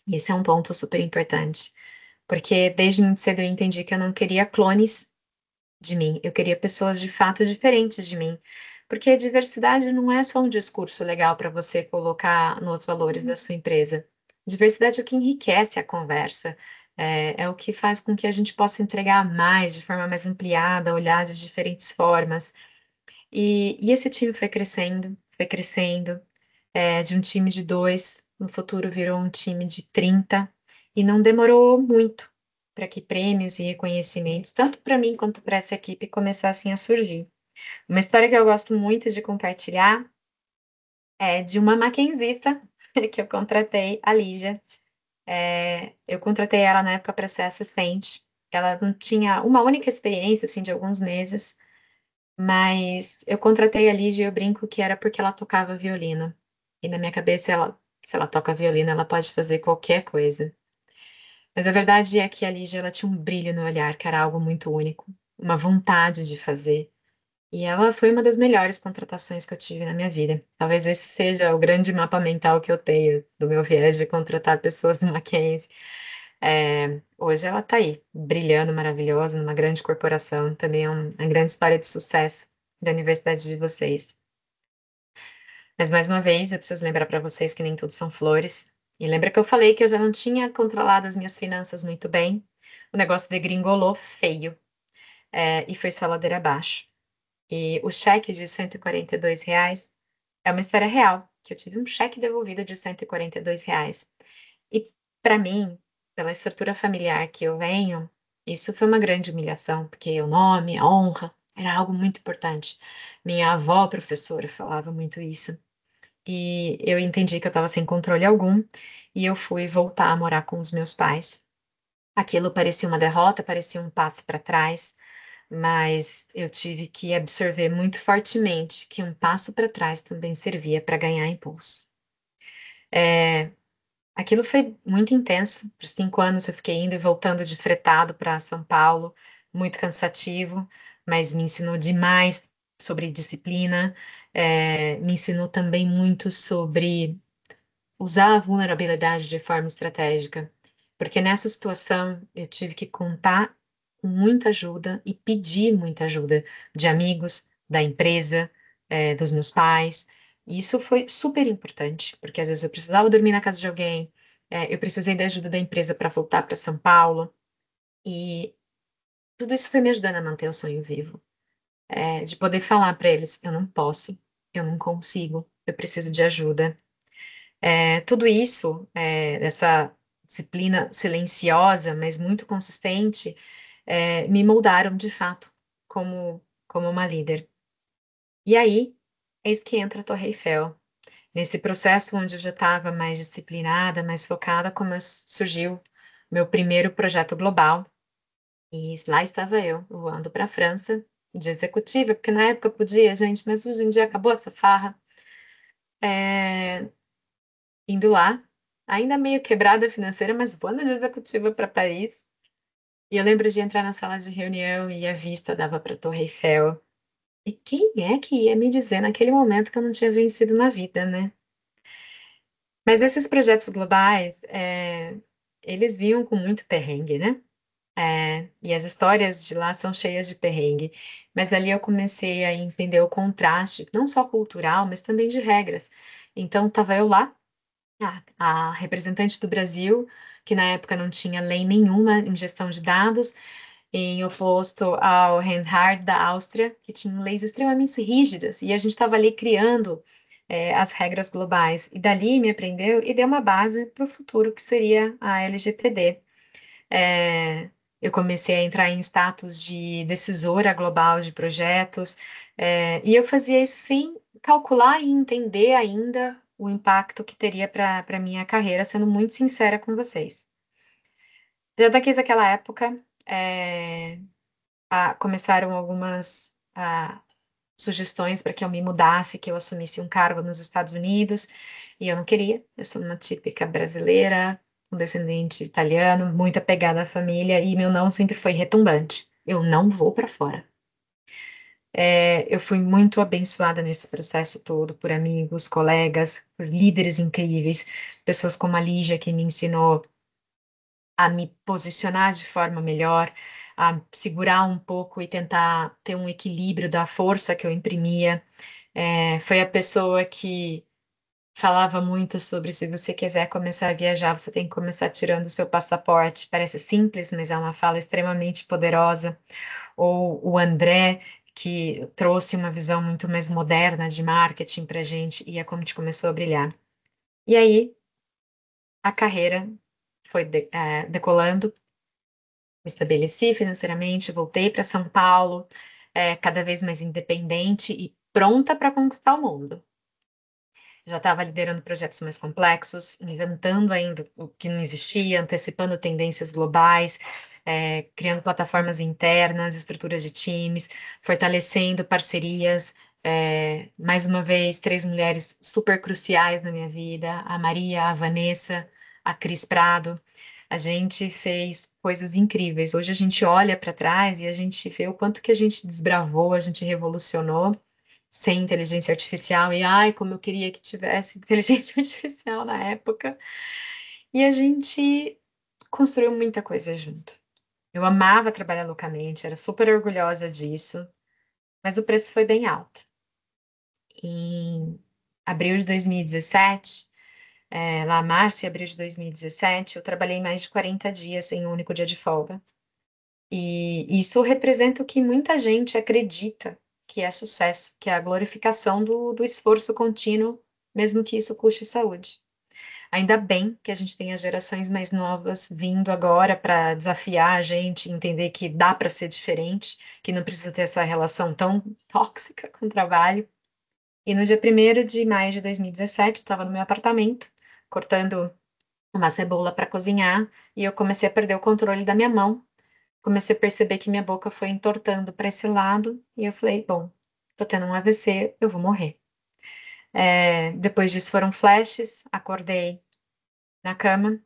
E esse é um ponto super importante, porque desde muito cedo eu entendi que eu não queria clones de mim. Eu queria pessoas de fato diferentes de mim. Porque a diversidade não é só um discurso legal para você colocar nos valores da sua empresa. Diversidade é o que enriquece a conversa, é o que faz com que a gente possa entregar mais, de forma mais ampliada, olhar de diferentes formas. E esse time foi crescendo, de um time de dois, no futuro virou um time de 30, e não demorou muito para que prêmios e reconhecimentos, tanto para mim quanto para essa equipe, começassem a surgir. Uma história que eu gosto muito de compartilhar é de uma maquinzista que eu contratei, a Lígia. Eu contratei ela na época para ser assistente. Ela não tinha uma única experiência, assim, de alguns meses, mas eu contratei a Lígia e eu brinco que era porque ela tocava violino. E na minha cabeça, se ela toca violino, ela pode fazer qualquer coisa. Mas a verdade é que a Lígia, ela tinha um brilho no olhar, que era algo muito único, uma vontade de fazer. E ela foi uma das melhores contratações que eu tive na minha vida. Talvez esse seja o grande mapa mental que eu tenho do meu viés de contratar pessoas no Mackenzie. Hoje ela está aí, brilhando, maravilhosa, numa grande corporação. Também é uma grande história de sucesso da universidade de vocês. Mas mais uma vez, eu preciso lembrar para vocês que nem tudo são flores. E lembra que eu falei que eu já não tinha controlado as minhas finanças muito bem? O negócio degringolou feio, e foi só ladeira abaixo. E o cheque de R$ 142 é uma história real, que eu tive um cheque devolvido de R$ 142. E para mim, pela estrutura familiar que eu venho, isso foi uma grande humilhação, porque o nome, a honra, era algo muito importante. Minha avó, professora, falava muito isso. E eu entendi que eu estava sem controle algum, e eu fui voltar a morar com os meus pais. Aquilo parecia uma derrota, parecia um passo para trás, mas eu tive que absorver muito fortemente que um passo para trás também servia para ganhar impulso. É, Aquilo foi muito intenso. Por 5 anos eu fiquei indo e voltando de fretado para São Paulo, muito cansativo, mas me ensinou demais sobre disciplina, me ensinou também muito sobre usar a vulnerabilidade de forma estratégica, porque nessa situação eu tive que contar com muita ajuda e pedir muita ajuda de amigos, da empresa, dos meus pais. E isso foi super importante, porque às vezes eu precisava dormir na casa de alguém, eu precisei da ajuda da empresa para voltar para São Paulo, e tudo isso foi me ajudando a manter o sonho vivo, de poder falar para eles: eu não posso, eu não consigo, eu preciso de ajuda. Tudo isso, essa disciplina silenciosa, mas muito consistente, me moldaram de fato como uma líder. E aí, eis que entra a Torre Eiffel. Nesse processo onde eu já estava mais disciplinada, mais focada, surgiu meu primeiro projeto global. E lá estava eu, voando para a França, de executiva, porque na época podia, gente, mas hoje em dia acabou essa farra. É, indo lá, ainda meio quebrada financeira, mas voando de executiva para Paris. E eu lembro de entrar na sala de reunião e a vista dava para a Torre Eiffel. E quem é que ia me dizer naquele momento que eu não tinha vencido na vida, né? Mas esses projetos globais, eles vinham com muito perrengue, né? E as histórias de lá são cheias de perrengue. Mas ali eu comecei a entender o contraste, não só cultural, mas também de regras. Então, estava eu lá, a representante do Brasil, que na época não tinha lei nenhuma em gestão de dados, em oposto ao Reinhard da Áustria, que tinha leis extremamente rígidas, e a gente estava ali criando as regras globais. E dali me aprendeu e deu uma base para o futuro, que seria a LGPD. É, eu comecei a entrar em status de decisora global de projetos, e eu fazia isso sem calcular e entender ainda o impacto que teria para a minha carreira, sendo muito sincera com vocês. Já desde aquela época, começaram algumas sugestões para que eu me mudasse, que eu assumisse um cargo nos Estados Unidos, e eu não queria. Eu sou uma típica brasileira, um descendente italiano, muito apegada à família, e meu não sempre foi retumbante. Eu não vou para fora. Eu fui muito abençoada nesse processo todo por amigos, colegas, por líderes incríveis, pessoas como a Lígia, que me ensinou a me posicionar de forma melhor, a segurar um pouco e tentar ter um equilíbrio da força que eu imprimia. Foi a pessoa que falava muito sobre se você quiser começar a viajar, você tem que começar tirando o seu passaporte. Parece simples, mas é uma fala extremamente poderosa. Ou o André, que trouxe uma visão muito mais moderna de marketing para a gente, e é como a gente começou a brilhar. E aí, a carreira foi decolando, me estabeleci financeiramente, voltei para São Paulo, cada vez mais independente e pronta para conquistar o mundo. Já estava liderando projetos mais complexos, inventando ainda o que não existia, antecipando tendências globais, criando plataformas internas, estruturas de times, fortalecendo parcerias. Mais uma vez, três mulheres super cruciais na minha vida: a Maria, a Vanessa, a Cris Prado. A gente fez coisas incríveis. Hoje a gente olha para trás e a gente vê o quanto que a gente desbravou, a gente revolucionou sem inteligência artificial, e ai, como eu queria que tivesse inteligência artificial na época. E a gente construiu muita coisa junto. Eu amava trabalhar loucamente, era super orgulhosa disso, mas o preço foi bem alto. Em abril de 2017, lá março e abril de 2017, eu trabalhei mais de 40 dias em um único dia de folga. E isso representa o que muita gente acredita que é sucesso, que é a glorificação do esforço contínuo, mesmo que isso custe saúde. Ainda bem que a gente tem as gerações mais novas vindo agora para desafiar a gente, entender que dá para ser diferente, que não precisa ter essa relação tão tóxica com o trabalho. E no dia 1º de maio de 2017, eu estava no meu apartamento, cortando uma cebola para cozinhar, e eu comecei a perder o controle da minha mão. Comecei a perceber que minha boca foi entortando para esse lado, e eu falei, bom, tô tendo um AVC, eu vou morrer. Depois disso foram flashes, acordei na cama,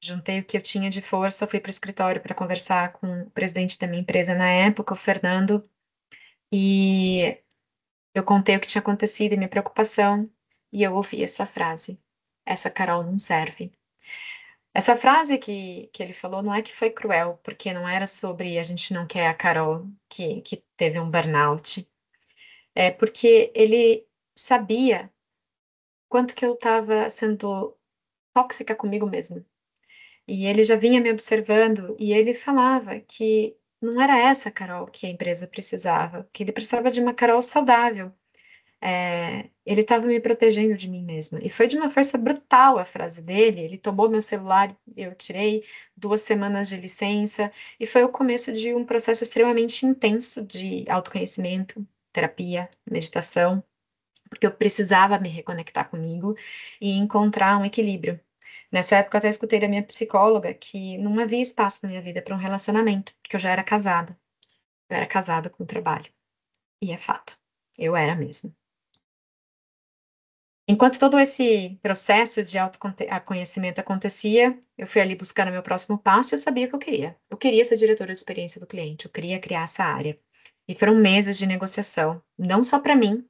juntei o que eu tinha de força, fui para o escritório para conversar com o presidente da minha empresa na época, o Fernando, e eu contei o que tinha acontecido e minha preocupação, e eu ouvi essa frase: essa Carol não serve. Essa frase que ele falou não é que foi cruel, porque não era sobre a gente não quer a Carol que teve um burnout. É porque ele sabia quanto que eu estava sendo tóxica comigo mesma. E ele já vinha me observando e ele falava que não era essa Carol que a empresa precisava, que ele precisava de uma Carol saudável. Ele estava me protegendo de mim mesma. E foi de uma força brutal a frase dele. Ele tomou meu celular, eu tirei 2 semanas de licença, e foi o começo de um processo extremamente intenso de autoconhecimento, terapia, meditação, porque eu precisava me reconectar comigo e encontrar um equilíbrio. Nessa época, eu até escutei da minha psicóloga que não havia espaço na minha vida para um relacionamento, porque eu já era casada. eu era casada com o trabalho. E é fato, eu era mesmo. Enquanto todo esse processo de autoconhecimento acontecia, eu fui ali buscando meu próximo passo e eu sabia o que eu queria. Eu queria ser diretora de experiência do cliente, eu queria criar essa área. E foram meses de negociação, não só para mim,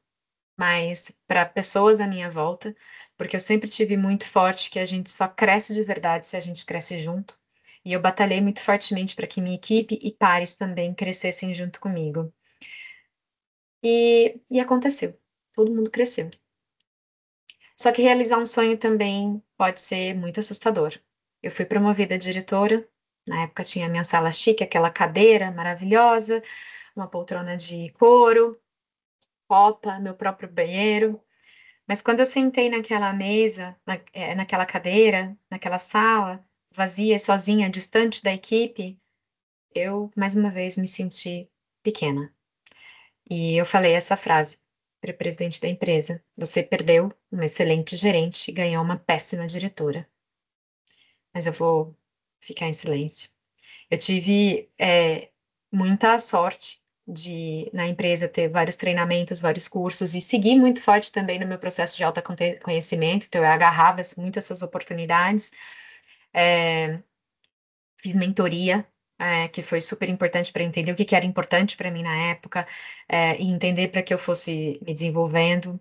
mas para pessoas à minha volta, porque eu sempre tive muito forte que a gente só cresce de verdade se a gente cresce junto. E eu batalhei muito fortemente para que minha equipe e pares também crescessem junto comigo. E aconteceu, todo mundo cresceu. Só que realizar um sonho também pode ser muito assustador. Eu fui promovida a diretora, na época tinha a minha sala chique, aquela cadeira maravilhosa, uma poltrona de couro, copa, meu próprio banheiro. Mas quando eu sentei naquela mesa, naquela cadeira, naquela sala, vazia, sozinha, distante da equipe, eu mais uma vez me senti pequena. E eu falei essa frase para o presidente da empresa: você perdeu uma excelente gerente e ganhou uma péssima diretora. Mas eu vou ficar em silêncio. Eu tive muita sorte de, na empresa, ter vários treinamentos, vários cursos e seguir muito forte também no meu processo de autoconhecimento. Então, eu agarrava muito essas oportunidades. Fiz mentoria, que foi super importante para entender o que era importante para mim na época, e entender para que eu fosse me desenvolvendo.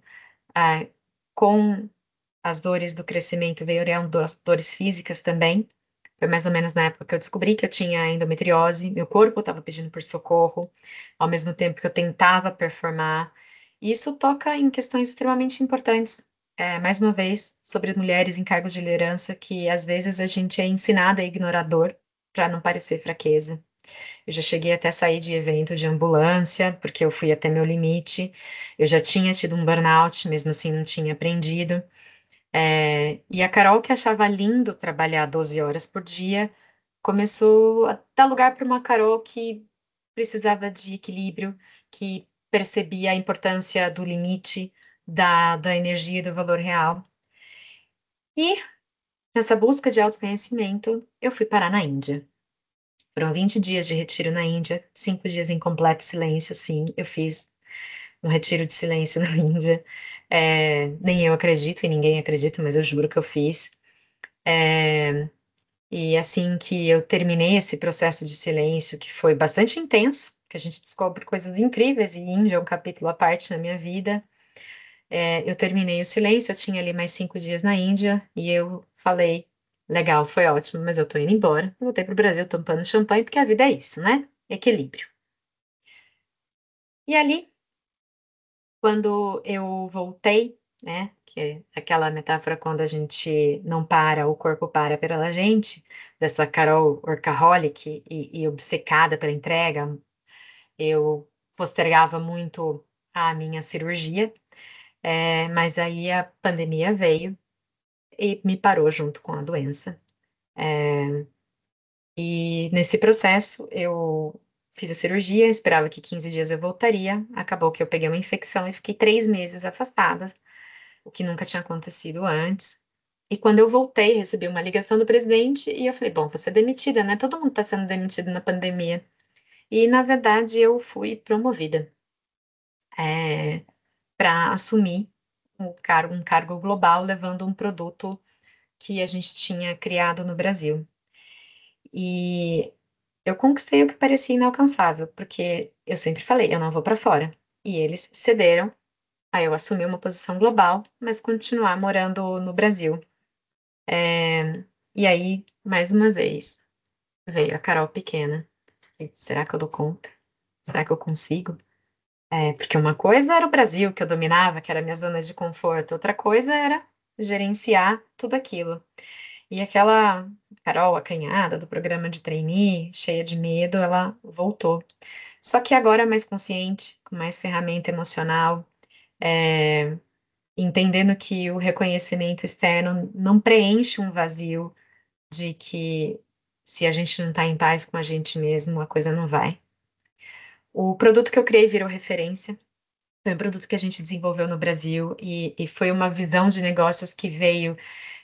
Com as dores do crescimento veio as dores físicas também. Foi mais ou menos na época que eu descobri que eu tinha endometriose, meu corpo estava pedindo por socorro, ao mesmo tempo que eu tentava performar. E isso toca em questões extremamente importantes, mais uma vez, sobre mulheres em cargos de liderança, que às vezes a gente é ensinada a ignorar dor para não parecer fraqueza. Eu já cheguei até a sair de evento de ambulância, porque eu fui até meu limite. Eu já tinha tido um burnout, mesmo assim não tinha aprendido. E a Carol, que achava lindo trabalhar 12 horas por dia, começou a dar lugar para uma Carol que precisava de equilíbrio, que percebia a importância do limite, da energia e do valor real. E nessa busca de autoconhecimento, eu fui parar na Índia. Foram 20 dias de retiro na Índia, 5 dias em completo silêncio, sim, eu fiz um retiro de silêncio na Índia. Nem eu acredito e ninguém acredita, mas eu juro que eu fiz. E assim que eu terminei esse processo de silêncio, que foi bastante intenso, que a gente descobre coisas incríveis, e Índia é um capítulo à parte na minha vida, eu terminei o silêncio, eu tinha ali mais 5 dias na Índia, e eu falei, legal, foi ótimo, mas eu tô indo embora. Voltei pro Brasil tampando champanhe, porque a vida é isso, né? Equilíbrio. E ali, quando eu voltei, né, que é aquela metáfora quando a gente não para, o corpo para pela gente, dessa Carol workaholic e obcecada pela entrega, eu postergava muito a minha cirurgia, mas aí a pandemia veio e me parou junto com a doença. E nesse processo eu fiz a cirurgia, esperava que 15 dias eu voltaria, acabou que eu peguei uma infecção e fiquei 3 meses afastada, o que nunca tinha acontecido antes. E quando eu voltei, recebi uma ligação do presidente e eu falei, bom, vou ser demitida, né? Todo mundo está sendo demitido na pandemia. E, na verdade, eu fui promovida para assumir um cargo global, levando um produto que a gente tinha criado no Brasil. E eu conquistei o que parecia inalcançável, porque eu sempre falei, eu não vou para fora. E eles cederam, aí eu assumi uma posição global, mas continuar morando no Brasil. E aí, mais uma vez, veio a Carol pequena. E, será que eu dou conta? Será que eu consigo? Porque uma coisa era o Brasil que eu dominava, que era a minha zona de conforto, outra coisa era gerenciar tudo aquilo. E aquela Carol acanhada do programa de trainee, cheia de medo, ela voltou. Só que agora mais consciente, com mais ferramenta emocional, entendendo que o reconhecimento externo não preenche um vazio de que se a gente não está em paz com a gente mesmo, a coisa não vai. O produto que eu criei virou referência. Foi um produto que a gente desenvolveu no Brasil e foi uma visão de negócios que veio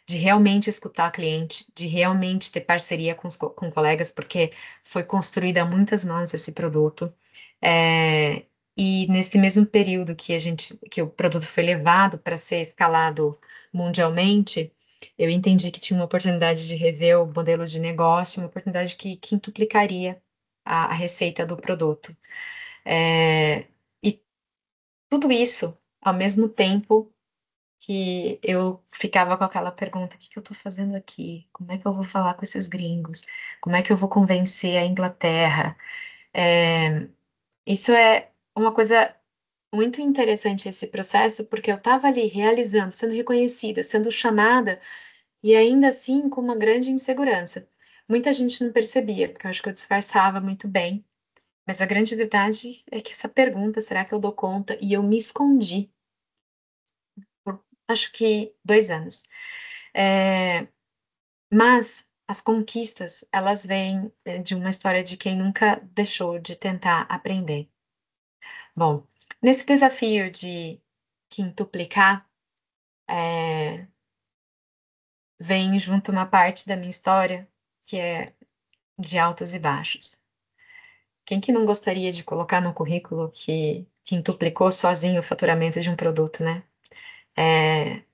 de realmente escutar cliente, de realmente ter parceria com colegas, porque foi construída a muitas mãos esse produto. É, e nesse mesmo período que o produto foi levado para ser escalado mundialmente, eu entendi que tinha uma oportunidade de rever o modelo de negócio, uma oportunidade que quintuplicaria a receita do produto. E tudo isso ao mesmo tempo que eu ficava com aquela pergunta: o que que eu estou fazendo aqui? Como é que eu vou falar com esses gringos? Como é que eu vou convencer a Inglaterra? É, isso é uma coisa muito interessante, esse processo, porque eu estava ali realizando, sendo reconhecida, sendo chamada, e ainda assim com uma grande insegurança. Muita gente não percebia, porque eu acho que eu disfarçava muito bem, mas a grande verdade é que essa pergunta, será que eu dou conta? E eu me escondi por, acho que 2 anos. É, mas as conquistas, elas vêm de uma história de quem nunca deixou de tentar aprender. Bom, nesse desafio de quintuplicar, é, vem junto uma parte da minha história que é de altos e baixos. Quem que não gostaria de colocar no currículo que quintuplicou sozinho o faturamento de um produto, né?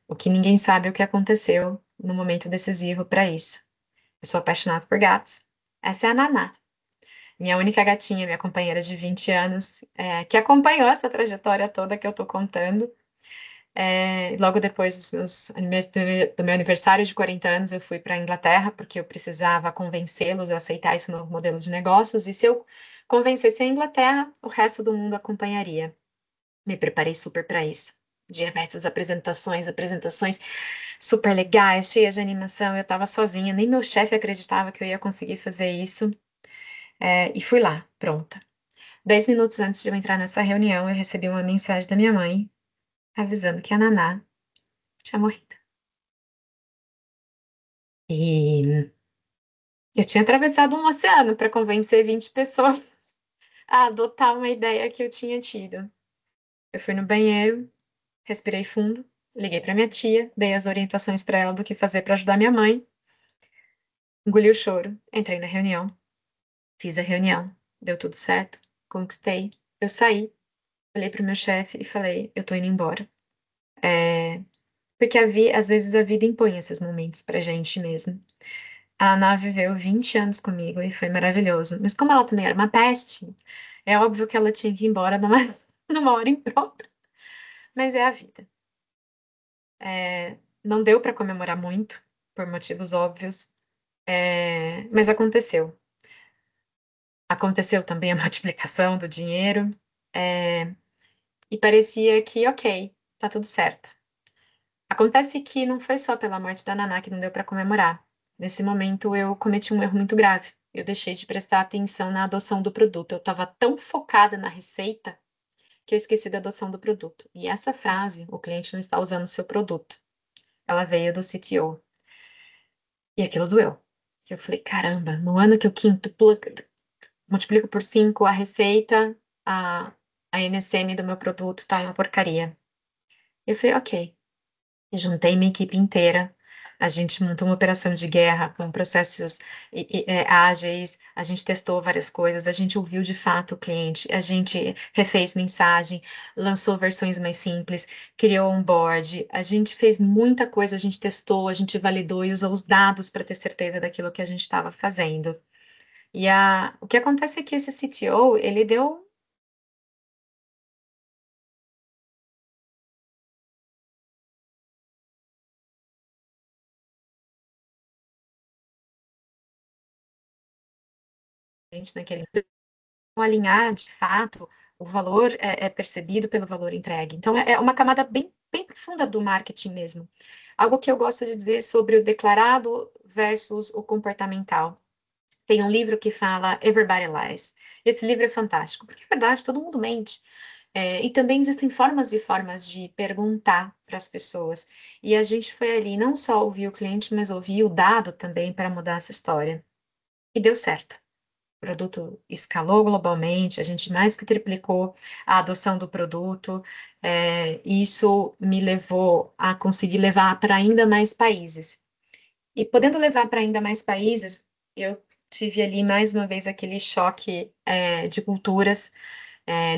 O que ninguém sabe é o que aconteceu no momento decisivo para isso. Eu sou apaixonada por gatos. Essa é a Naná, minha única gatinha, minha companheira de 20 anos, que acompanhou essa trajetória toda que eu tô contando. Logo depois do meu aniversário de 40 anos, eu fui para a Inglaterra, porque eu precisava convencê-los a aceitar esse novo modelo de negócios, e se eu convencesse a Inglaterra, o resto do mundo acompanharia. Me preparei super para isso. Diversas apresentações super legais, cheias de animação. Eu estava sozinha, nem meu chefe acreditava que eu ia conseguir fazer isso. E fui lá, pronta. 10 minutos antes de eu entrar nessa reunião, eu recebi uma mensagem da minha mãe avisando que a Naná tinha morrido. E eu tinha atravessado um oceano para convencer 20 pessoas a adotar uma ideia que eu tinha tido. Eu fui no banheiro, respirei fundo, liguei para minha tia, dei as orientações para ela do que fazer para ajudar minha mãe, engoli o choro, entrei na reunião, fiz a reunião, deu tudo certo, conquistei. Eu saí, olhei para o meu chefe e falei: eu tô indo embora. Porque às vezes a vida impõe esses momentos pra gente mesmo. A Ana viveu 20 anos comigo e foi maravilhoso. Mas como ela também era uma peste, é óbvio que ela tinha que ir embora numa, numa hora imprópria. Mas é a vida. Não deu para comemorar muito, por motivos óbvios, mas aconteceu. Aconteceu também a multiplicação do dinheiro, é, e parecia que, ok, tá tudo certo. Acontece que não foi só pela morte da Naná que não deu para comemorar. Nesse momento, eu cometi um erro muito grave. Eu deixei de prestar atenção na adoção do produto. Eu estava tão focada na receita que eu esqueci da adoção do produto. E essa frase, o cliente não está usando o seu produto, ela veio do CTO. E aquilo doeu. Eu falei, caramba, no ano que eu multiplico por 5 a receita, a, a NSM do meu produto tá uma porcaria. Eu falei, ok. Juntei minha equipe inteira. A gente montou uma operação de guerra com processos ágeis, a gente testou várias coisas, a gente ouviu de fato o cliente, a gente refez mensagem, lançou versões mais simples, criou um board, a gente fez muita coisa, a gente testou, a gente validou e usou os dados para ter certeza daquilo que a gente estava fazendo. O que acontece é que esse CTO, ele deu a gente naquele alinhar, de fato, o valor é percebido pelo valor entregue. Então, é uma camada bem, bem profunda do marketing mesmo. Algo que eu gosto de dizer sobre o declarado versus o comportamental. Tem um livro que fala Everybody Lies. Esse livro é fantástico, porque é verdade, todo mundo mente. E também existem formas e formas de perguntar para as pessoas. E a gente foi ali não só ouvir o cliente, mas ouvir o dado também para mudar essa história. E deu certo. O produto escalou globalmente, a gente mais que triplicou a adoção do produto. Isso me levou a conseguir levar para ainda mais países. E podendo levar para ainda mais países, eu tive ali mais uma vez aquele choque, de culturas.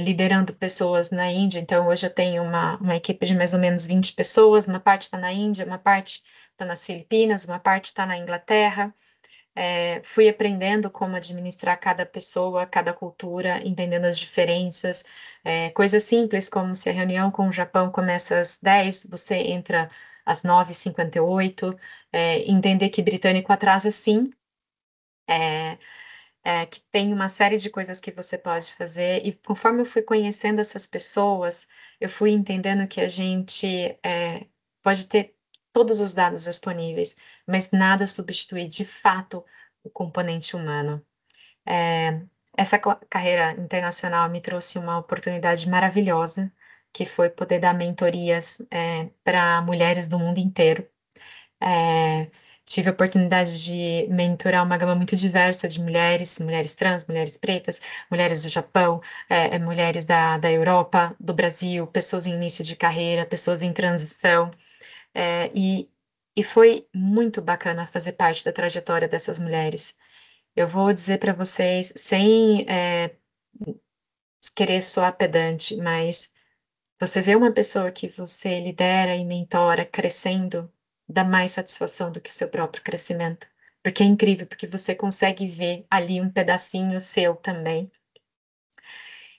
liderando pessoas na Índia. Então, hoje eu tenho uma equipe de mais ou menos 20 pessoas, uma parte está na Índia, uma parte está nas Filipinas, uma parte está na Inglaterra. Fui aprendendo como administrar cada pessoa, cada cultura, entendendo as diferenças. Coisas simples, como se a reunião com o Japão começa às 10, você entra às 9h58. Entender que britânico atrasa sim, é, que tem uma série de coisas que você pode fazer, e conforme eu fui conhecendo essas pessoas, eu fui entendendo que a gente pode ter todos os dados disponíveis, mas nada substitui de fato o componente humano. É, essa carreira internacional me trouxe uma oportunidade maravilhosa, que foi poder dar mentorias para mulheres do mundo inteiro. É, tive a oportunidade de mentorar uma gama muito diversa de mulheres, mulheres trans, mulheres pretas, mulheres do Japão, mulheres da Europa, do Brasil, pessoas em início de carreira, pessoas em transição, é, e, e foi muito bacana fazer parte da trajetória dessas mulheres. Eu vou dizer para vocês, sem querer soar pedante, mas você vê uma pessoa que você lidera e mentora crescendo, dá mais satisfação do que o seu próprio crescimento. Porque é incrível, porque você consegue ver ali um pedacinho seu também.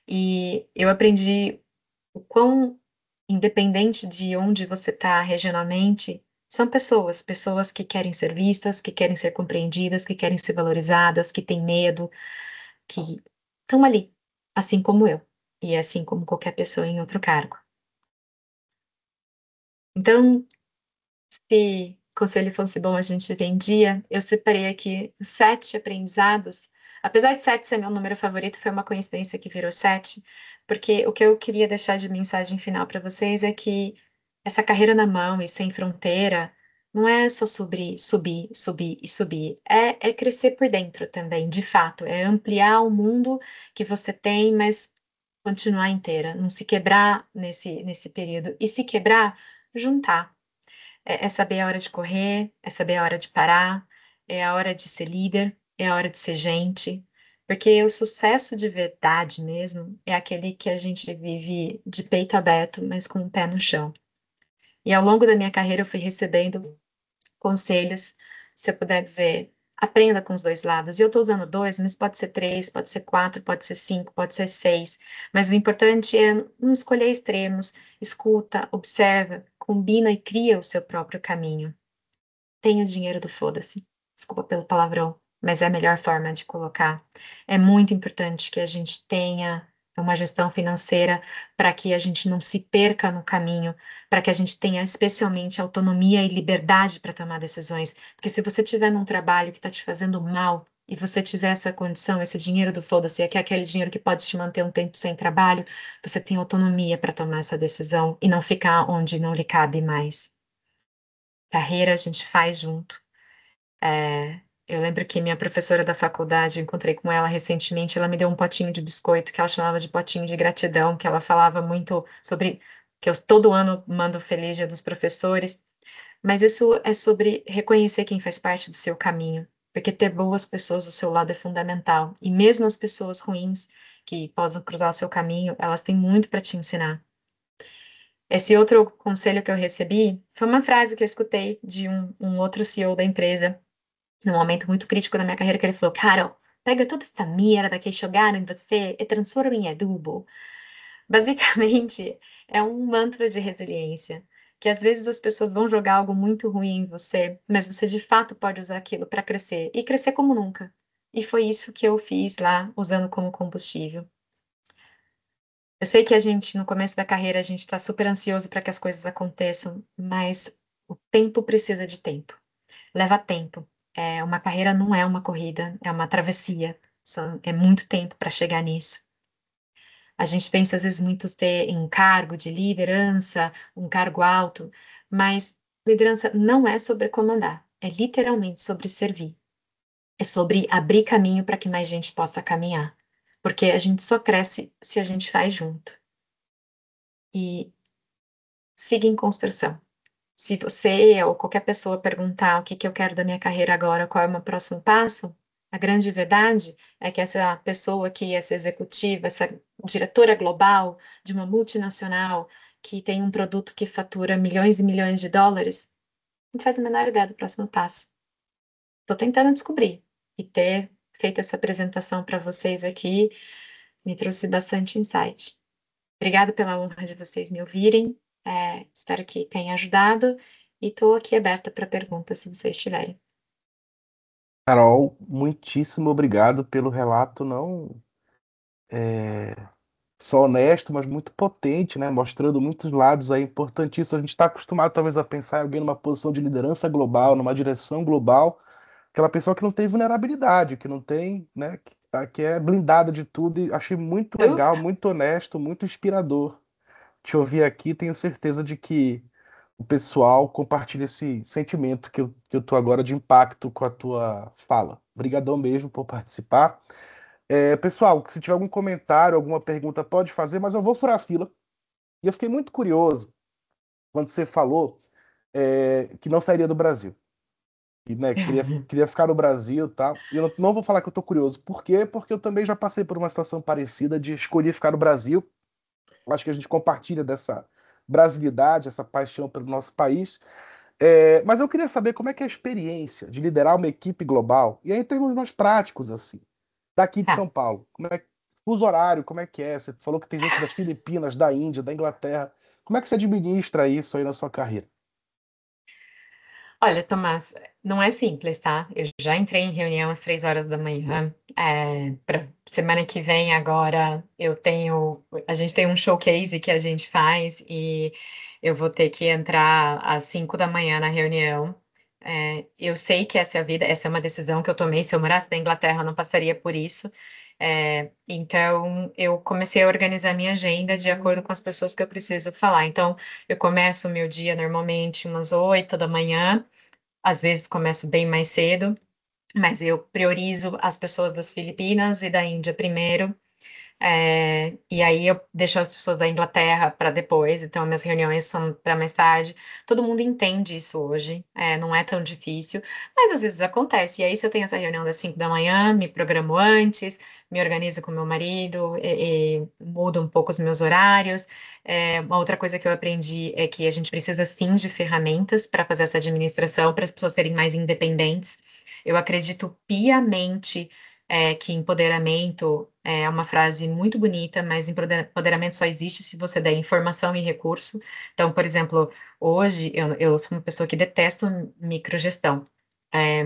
E eu aprendi o quão independente de onde você está regionalmente, são pessoas, pessoas que querem ser vistas, que querem ser compreendidas, que querem ser valorizadas, que têm medo, que estão ali, assim como eu, e assim como qualquer pessoa em outro cargo. Então, se conselho fosse bom, a gente vendia. Eu separei aqui 7 aprendizados. Apesar de 7 ser meu número favorito, foi uma coincidência que virou 7, porque o que eu queria deixar de mensagem final para vocês é que essa carreira na mão e sem fronteira não é só sobre subir, subir e subir. É crescer por dentro também, de fato. É ampliar o mundo que você tem, mas continuar inteira. Não se quebrar nesse período. E se quebrar, juntar. É saber a hora de correr, é saber a hora de parar, é a hora de ser líder, é a hora de ser gente, porque o sucesso de verdade mesmo é aquele que a gente vive de peito aberto, mas com o pé no chão. E ao longo da minha carreira eu fui recebendo conselhos, se eu puder dizer, aprenda com os dois lados. E eu estou usando dois, mas pode ser três, pode ser quatro, pode ser cinco, pode ser seis. Mas o importante é não escolher extremos, escuta, observa, combina e cria o seu próprio caminho. Tem o dinheiro do foda-se. Desculpa pelo palavrão, mas é a melhor forma de colocar. É muito importante que a gente tenha uma gestão financeira para que a gente não se perca no caminho, para que a gente tenha especialmente autonomia e liberdade para tomar decisões. Porque se você tiver num trabalho que está te fazendo mal e você tiver essa condição, esse dinheiro do foda-se, que é aquele dinheiro que pode te manter um tempo sem trabalho, você tem autonomia para tomar essa decisão e não ficar onde não lhe cabe mais. Carreira a gente faz junto. Eu lembro que minha professora da faculdade, eu encontrei com ela recentemente, ela me deu um potinho de biscoito que ela chamava de potinho de gratidão, que ela falava muito sobre que eu todo ano mando Feliz Dia dos Professores, mas isso é sobre reconhecer quem faz parte do seu caminho, porque ter boas pessoas do seu lado é fundamental, e mesmo as pessoas ruins que possam cruzar o seu caminho, elas têm muito para te ensinar. Esse outro conselho que eu recebi foi uma frase que eu escutei de um outro CEO da empresa, num momento muito crítico da minha carreira, que ele falou: Carol, pega toda essa merda que jogaram em você e transforma em adubo. Basicamente, é um mantra de resiliência, que às vezes as pessoas vão jogar algo muito ruim em você, mas você de fato pode usar aquilo para crescer e crescer como nunca. E foi isso que eu fiz lá, usando como combustível. Eu sei que a gente, no começo da carreira, a gente está super ansioso para que as coisas aconteçam, mas o tempo precisa de tempo. Leva tempo. Uma carreira não é uma corrida, é uma travessia. É muito tempo para chegar nisso. A gente pensa às vezes muito ter em um cargo de liderança, um cargo alto, mas liderança não é sobre comandar, é literalmente sobre servir. É sobre abrir caminho para que mais gente possa caminhar. Porque a gente só cresce se a gente faz junto. E siga em construção. Se você ou qualquer pessoa perguntar o que que eu quero da minha carreira agora, qual é o meu próximo passo, A grande verdade é que essa pessoa aqui, essa executiva, essa diretora global de uma multinacional que tem um produto que fatura milhões e milhões de dólares, não faz a menor ideia do próximo passo. Estou tentando descobrir e ter feito essa apresentação para vocês aqui me trouxe bastante insight. Obrigada pela honra de vocês me ouvirem. Espero que tenha ajudado e estou aqui aberta para perguntas se vocês tiverem. Carol, muitíssimo obrigado pelo relato, não só honesto, mas muito potente, né? Mostrando muitos lados aí importantíssimos. A gente está acostumado, talvez, a pensar em alguém numa posição de liderança global, numa direção global, aquela pessoa que não tem vulnerabilidade, que não tem, né? Que é blindada de tudo. E achei muito Uh, legal, muito honesto, muito inspirador te ouvir aqui. Tenho certeza de que o pessoal compartilha esse sentimento que eu tô agora de impacto com a tua fala. Obrigadão mesmo por participar. Pessoal, se tiver algum comentário, alguma pergunta, pode fazer, mas eu vou furar a fila. E eu fiquei muito curioso quando você falou que não sairia do Brasil. E, né, queria ficar no Brasil e tal. E eu não vou falar que eu tô curioso. Por quê? Porque eu também já passei por uma situação parecida de escolher ficar no Brasil. Acho que a gente compartilha dessa brasilidade, essa paixão pelo nosso país. Mas eu queria saber como é que é a experiência de liderar uma equipe global, e aí em termos mais práticos, assim, daqui de tá. São Paulo. Fuso horário, como é que é? Você falou que tem gente das Filipinas, da Índia, da Inglaterra. Como é que você administra isso aí na sua carreira? Olha, Tomás, não é simples, tá? Eu já entrei em reunião às 3 horas da manhã. Para semana que vem, agora, a gente tem um showcase que a gente faz e eu vou ter que entrar às 5 da manhã na reunião. Eu sei que essa é a vida, essa é uma decisão que eu tomei. Se eu morasse na Inglaterra, eu não passaria por isso. Então, eu comecei a organizar minha agenda de acordo com as pessoas que eu preciso falar. Então, eu começo o meu dia normalmente umas 8 da manhã. Às vezes começo bem mais cedo, mas eu priorizo as pessoas das Filipinas e da Índia primeiro, e aí eu deixo as pessoas da Inglaterra para depois, então minhas reuniões são para mais tarde. Todo mundo entende isso hoje, não é tão difícil, mas às vezes acontece. E aí, se eu tenho essa reunião das 5 da manhã, me programo antes, me organizo com meu marido e mudo um pouco os meus horários. Uma outra coisa que eu aprendi é que a gente precisa sim de ferramentas para fazer essa administração, para as pessoas serem mais independentes. Eu acredito piamente que empoderamento é uma frase muito bonita, mas empoderamento só existe se você der informação e recurso. Então, por exemplo, hoje eu sou uma pessoa que detesta microgestão.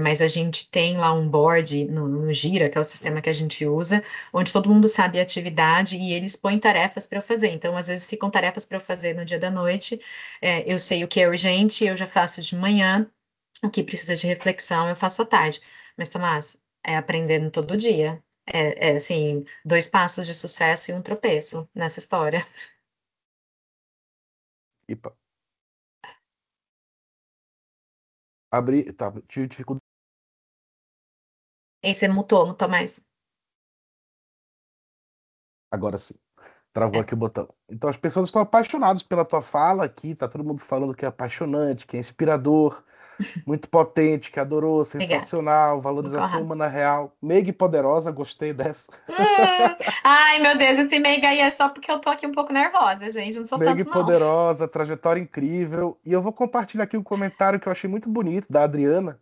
Mas a gente tem lá um board no Gira, que é o sistema que a gente usa, onde todo mundo sabe a atividade e eles põem tarefas para eu fazer. Então, às vezes ficam tarefas para eu fazer no dia da noite. Eu sei o que é urgente, eu já faço de manhã. O que precisa de reflexão, eu faço à tarde. Mas, Tomás, é aprendendo todo dia. Assim, 2 passos de sucesso e um tropeço nessa história. E abrir, tá, tive dificuldade. E você mutou mais. Agora sim, travou É, aqui o botão. Então as pessoas estão apaixonadas pela tua fala aqui, tá todo mundo falando que é apaixonante, que é inspirador, muito potente, que adorou, obrigada. sensacional, Nunca valorização errado. humana real, meiga e poderosa, gostei dessa. Ai, meu Deus, esse meiga aí é só porque eu tô aqui um pouco nervosa, gente. Não sou Meiga e tanto, não. poderosa, trajetória incrível. E eu vou compartilhar aqui um comentário que eu achei muito bonito da Adriana,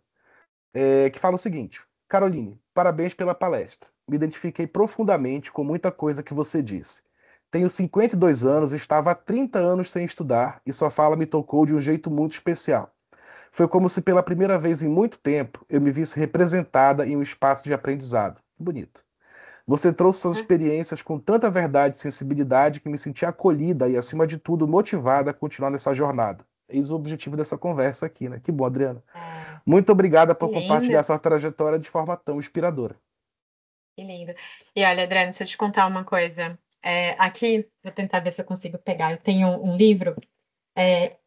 que fala o seguinte: Caroline, parabéns pela palestra. Me identifiquei profundamente com muita coisa que você disse. Tenho 52 anos e estava há 30 anos sem estudar, e sua fala me tocou de um jeito muito especial. Foi como se pela primeira vez em muito tempo eu me visse representada em um espaço de aprendizado. Bonito. Você trouxe suas experiências com tanta verdade e sensibilidade que me senti acolhida e, acima de tudo, motivada a continuar nessa jornada. Eis o objetivo dessa conversa aqui, né? Que bom, Adriana. É, Muito obrigada que por compartilhar lindo, sua trajetória de forma tão inspiradora. que lindo. E olha, Adriana, deixa eu te contar uma coisa. Aqui, vou tentar ver se eu consigo pegar. Eu tenho um livro. é,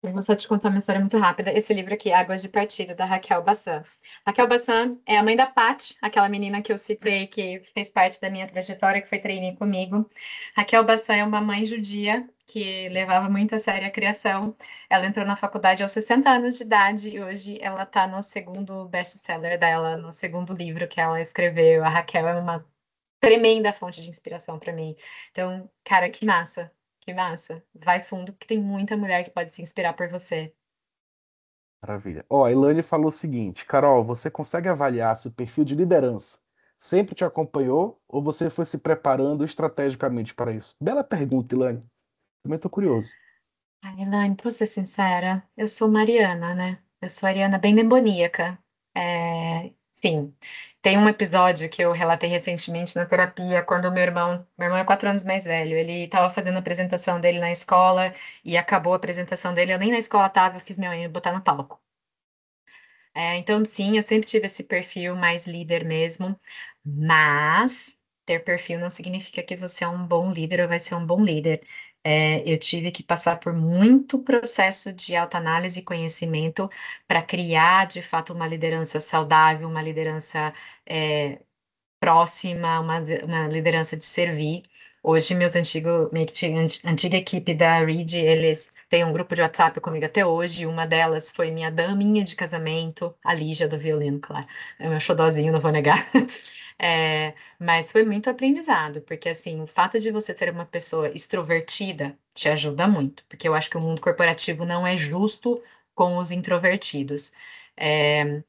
Eu vou só te contar uma história muito rápida. Esse livro aqui, Águas de Partida, da Raquel Bassan. Raquel Bassan é a mãe da Paty, aquela menina que eu citei, que fez parte da minha trajetória, que foi trainee comigo. Raquel Bassan é uma mãe judia que levava muito a sério a criação. Ela entrou na faculdade aos 60 anos de idade e hoje ela está no segundo best-seller dela, no segundo livro que ela escreveu. A Raquel é uma tremenda fonte de inspiração para mim. Então, cara, que massa, que massa. Vai fundo, que tem muita mulher que pode se inspirar por você. Maravilha. Ó, a Elaine falou o seguinte: Carol, você consegue avaliar se o perfil de liderança sempre te acompanhou ou você foi se preparando estrategicamente para isso? Bela pergunta, Elaine. Também estou curioso. Ai, Elaine, pra ser sincera, eu sou Mariana, né? Eu sou Ariana bem demoníaca. Sim, tem um episódio que eu relatei recentemente na terapia, quando meu irmão é 4 anos mais velho, ele estava fazendo a apresentação dele na escola e acabou a apresentação dele, eu nem na escola estava, eu fiz minha unha botar no palco. Então, sim, eu sempre tive esse perfil mais líder mesmo, mas ter perfil não significa que você é um bom líder ou vai ser um bom líder. Eu tive que passar por muito processo de autoanálise e conhecimento para criar, de fato, uma liderança saudável, uma liderança é, próxima, uma liderança de servir. Hoje, minha antiga equipe da Reed, eles têm um grupo de WhatsApp comigo até hoje. Uma delas foi minha daminha de casamento, a Lígia do violino, claro. É meu xodozinho, não vou negar. Mas foi muito aprendizado, porque assim, o fato de você ser uma pessoa extrovertida te ajuda muito, porque eu acho que o mundo corporativo não é justo com os introvertidos. É,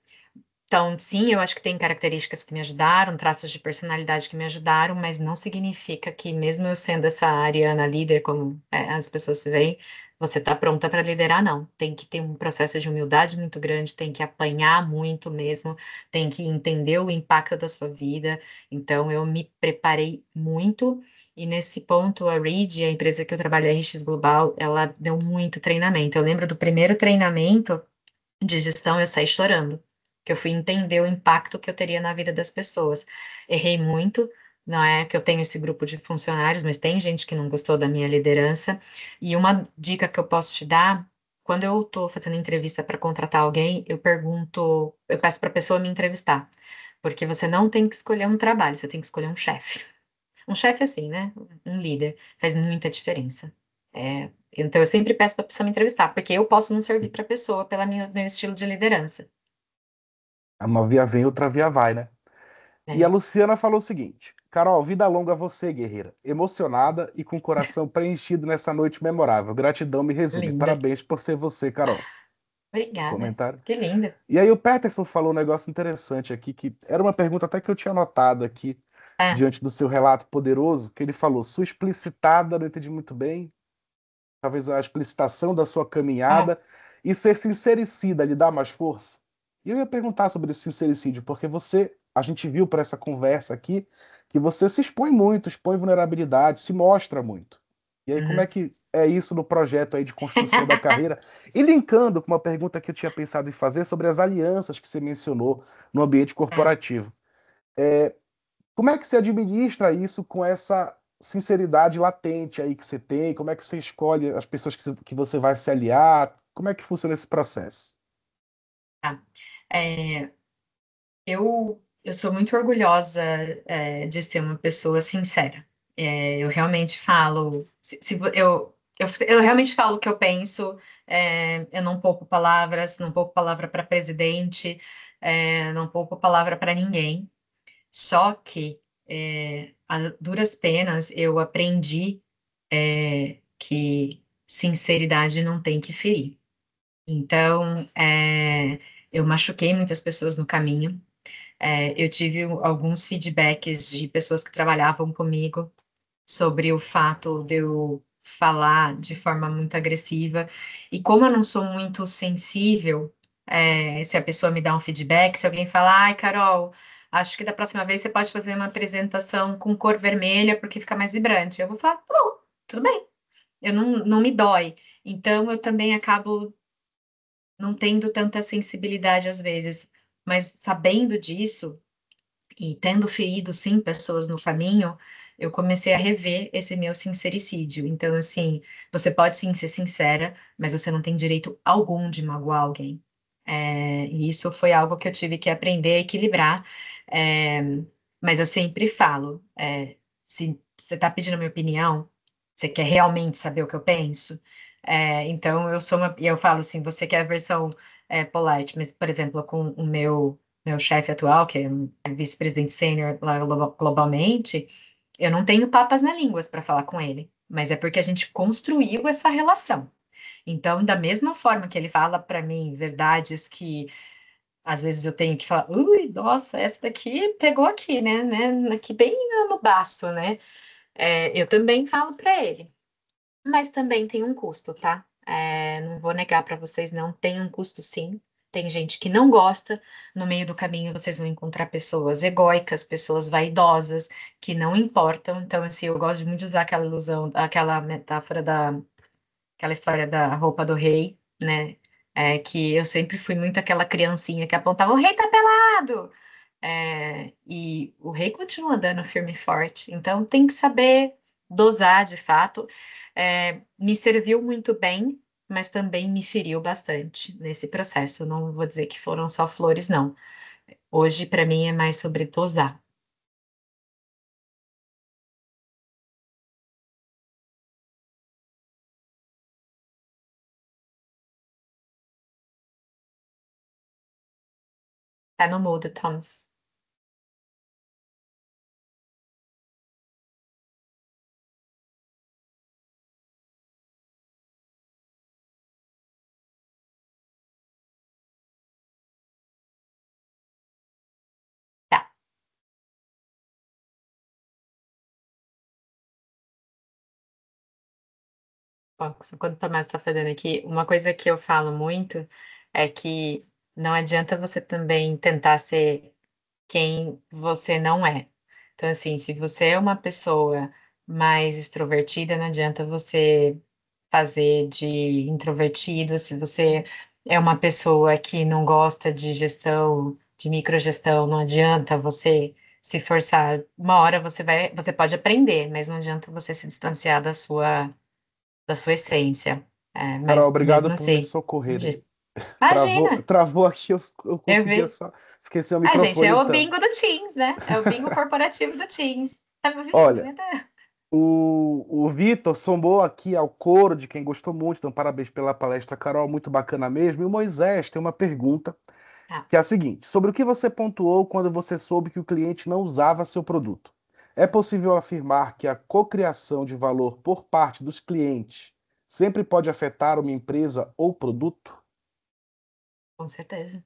então, sim, eu acho que tem características que me ajudaram, traços de personalidade que me ajudaram, mas não significa que, mesmo eu sendo essa Ariana líder, como as pessoas veem, você está pronta para liderar, não. Tem que ter um processo de humildade muito grande, tem que apanhar muito mesmo, tem que entender o impacto da sua vida. Então, eu me preparei muito, e nesse ponto, a Reed, a empresa que eu trabalho, a RX Global, ela deu muito treinamento. Eu lembro do primeiro treinamento de gestão, eu saí chorando, que eu fui entender o impacto que eu teria na vida das pessoas. Errei muito, não é que eu tenho esse grupo de funcionários, mas tem gente que não gostou da minha liderança. E uma dica que eu posso te dar, quando eu estou fazendo entrevista para contratar alguém, eu peço para a pessoa me entrevistar, porque você não tem que escolher um trabalho, você tem que escolher um chefe. Um chefe assim, né? Um líder faz muita diferença. Então eu sempre peço para a pessoa me entrevistar, porque eu posso não servir para a pessoa pelo meu estilo de liderança. Uma via vem, outra via vai, né? E a Né? Luciana falou o seguinte: Carol, vida longa a você, guerreira. Emocionada e com o coração preenchido nessa noite memorável. Gratidão me resume. Linda. Parabéns por ser você, Carol. Obrigada. Comentário. Que linda. E aí o Peterson falou um negócio interessante aqui, que era uma pergunta até que eu tinha anotado aqui, Ah, diante do seu relato poderoso, que ele falou, sua explicitada, não entendi muito bem, talvez a explicitação da sua ah, caminhada, e ser sincericida lhe dá mais força? E eu ia perguntar sobre esse sincericídio, porque você, a gente viu para essa conversa aqui, que você se expõe muito, expõe vulnerabilidade, se mostra muito. E aí, como é uhum. que é isso no projeto aí de construção da carreira? E linkando com uma pergunta que eu tinha pensado em fazer sobre as alianças que você mencionou no ambiente Ah, corporativo. Como é que você administra isso com essa sinceridade latente aí que você tem? Como é que você escolhe as pessoas que você vai se aliar? Como é que funciona esse processo? tá. É, eu sou muito orgulhosa, de ser uma pessoa sincera. Eu realmente falo, eu realmente falo o que eu penso, eu não poupo palavras, não poupo palavra para presidente, não poupo palavra para ninguém. Só que, a duras penas, eu aprendi, que sinceridade não tem que ferir. Então, eu machuquei muitas pessoas no caminho. Eu tive alguns feedbacks de pessoas que trabalhavam comigo sobre o fato de eu falar de forma muito agressiva. E como eu não sou muito sensível, se a pessoa me dá um feedback, se alguém falar, ai, Carol, acho que da próxima vez você pode fazer uma apresentação com cor vermelha porque fica mais vibrante. Eu vou falar, tá bom, tudo bem. Eu não me dói. Então eu também acabo não tendo tanta sensibilidade às vezes. Mas sabendo disso, e tendo ferido, sim, pessoas no caminho, eu comecei a rever esse meu sincericídio. Então, assim, você pode sim ser sincera, mas você não tem direito algum de magoar alguém. E isso foi algo que eu tive que aprender a equilibrar. É, mas eu sempre falo, se você está pedindo a minha opinião, Você quer realmente saber o que eu penso? Então, e eu falo assim, você quer a versão polite, mas, por exemplo, com o meu chefe atual, que é um vice-presidente sênior lá globalmente, eu não tenho papas na língua para falar com ele, mas é porque a gente construiu essa relação. Então, da mesma forma que ele fala para mim verdades que às vezes eu tenho que falar, ui, nossa, essa daqui pegou aqui, né, aqui bem no baço, né? Eu também falo para ele, mas também tem um custo, tá? Não vou negar para vocês, não, tem um custo sim. Tem gente que não gosta, no meio do caminho vocês vão encontrar pessoas egóicas, pessoas vaidosas, que não importam. Então, assim, eu gosto muito de usar aquela ilusão, aquela metáfora aquela história da roupa do rei, né? Que eu sempre fui muito aquela criancinha que apontava, o rei tá pelado! E o rei continua andando firme e forte, então tem que saber dosar de fato. Me serviu muito bem, mas também me feriu bastante nesse processo. Não vou dizer que foram só flores, não. Hoje, para mim, é mais sobre dosar. Tá no mudo, Thomas. Tá. Bom, quando o Tomás está fazendo aqui, uma coisa que eu falo muito é que não adianta você também tentar ser quem você não é. Então, assim, se você é uma pessoa mais extrovertida, não adianta você fazer de introvertido. Se você é uma pessoa que não gosta de gestão, de microgestão, não adianta você se forçar. Uma hora você pode aprender, mas não adianta você se distanciar da sua essência. Carol, Mas obrigado mesmo por me assim, socorrer aí. Travou, imagina, travou aqui, eu eu conseguia vi. só. Fiquei sem o Ah, gente, microfone é o então. bingo do Teams, né? É o bingo corporativo do Teams. Tá me ouvindo, Olha, né? Tá. o Vitor somou aqui ao coro de quem gostou muito, então parabéns pela palestra, Carol, muito bacana mesmo. E o Moisés tem uma pergunta, Tá, que é a seguinte: sobre o que você pontuou quando você soube que o cliente não usava seu produto? É possível afirmar que a cocriação de valor por parte dos clientes sempre pode afetar uma empresa ou produto? com certeza.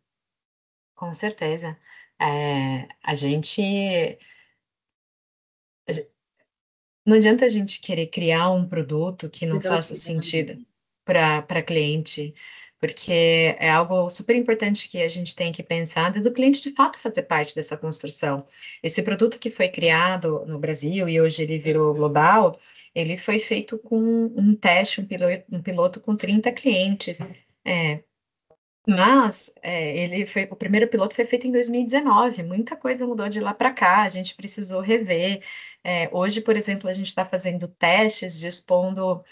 Com certeza. A gente. Não adianta a gente querer criar um produto que não faça sentido para cliente, porque é algo super importante que a gente tem que pensar do cliente de fato fazer parte dessa construção. Esse produto que foi criado no Brasil e hoje ele virou global, ele foi feito com um teste, um piloto com 30 clientes. É, Mas o primeiro piloto foi feito em 2019. Muita coisa mudou de lá para cá. A gente precisou rever. Hoje, por exemplo, a gente está fazendo testes de expondo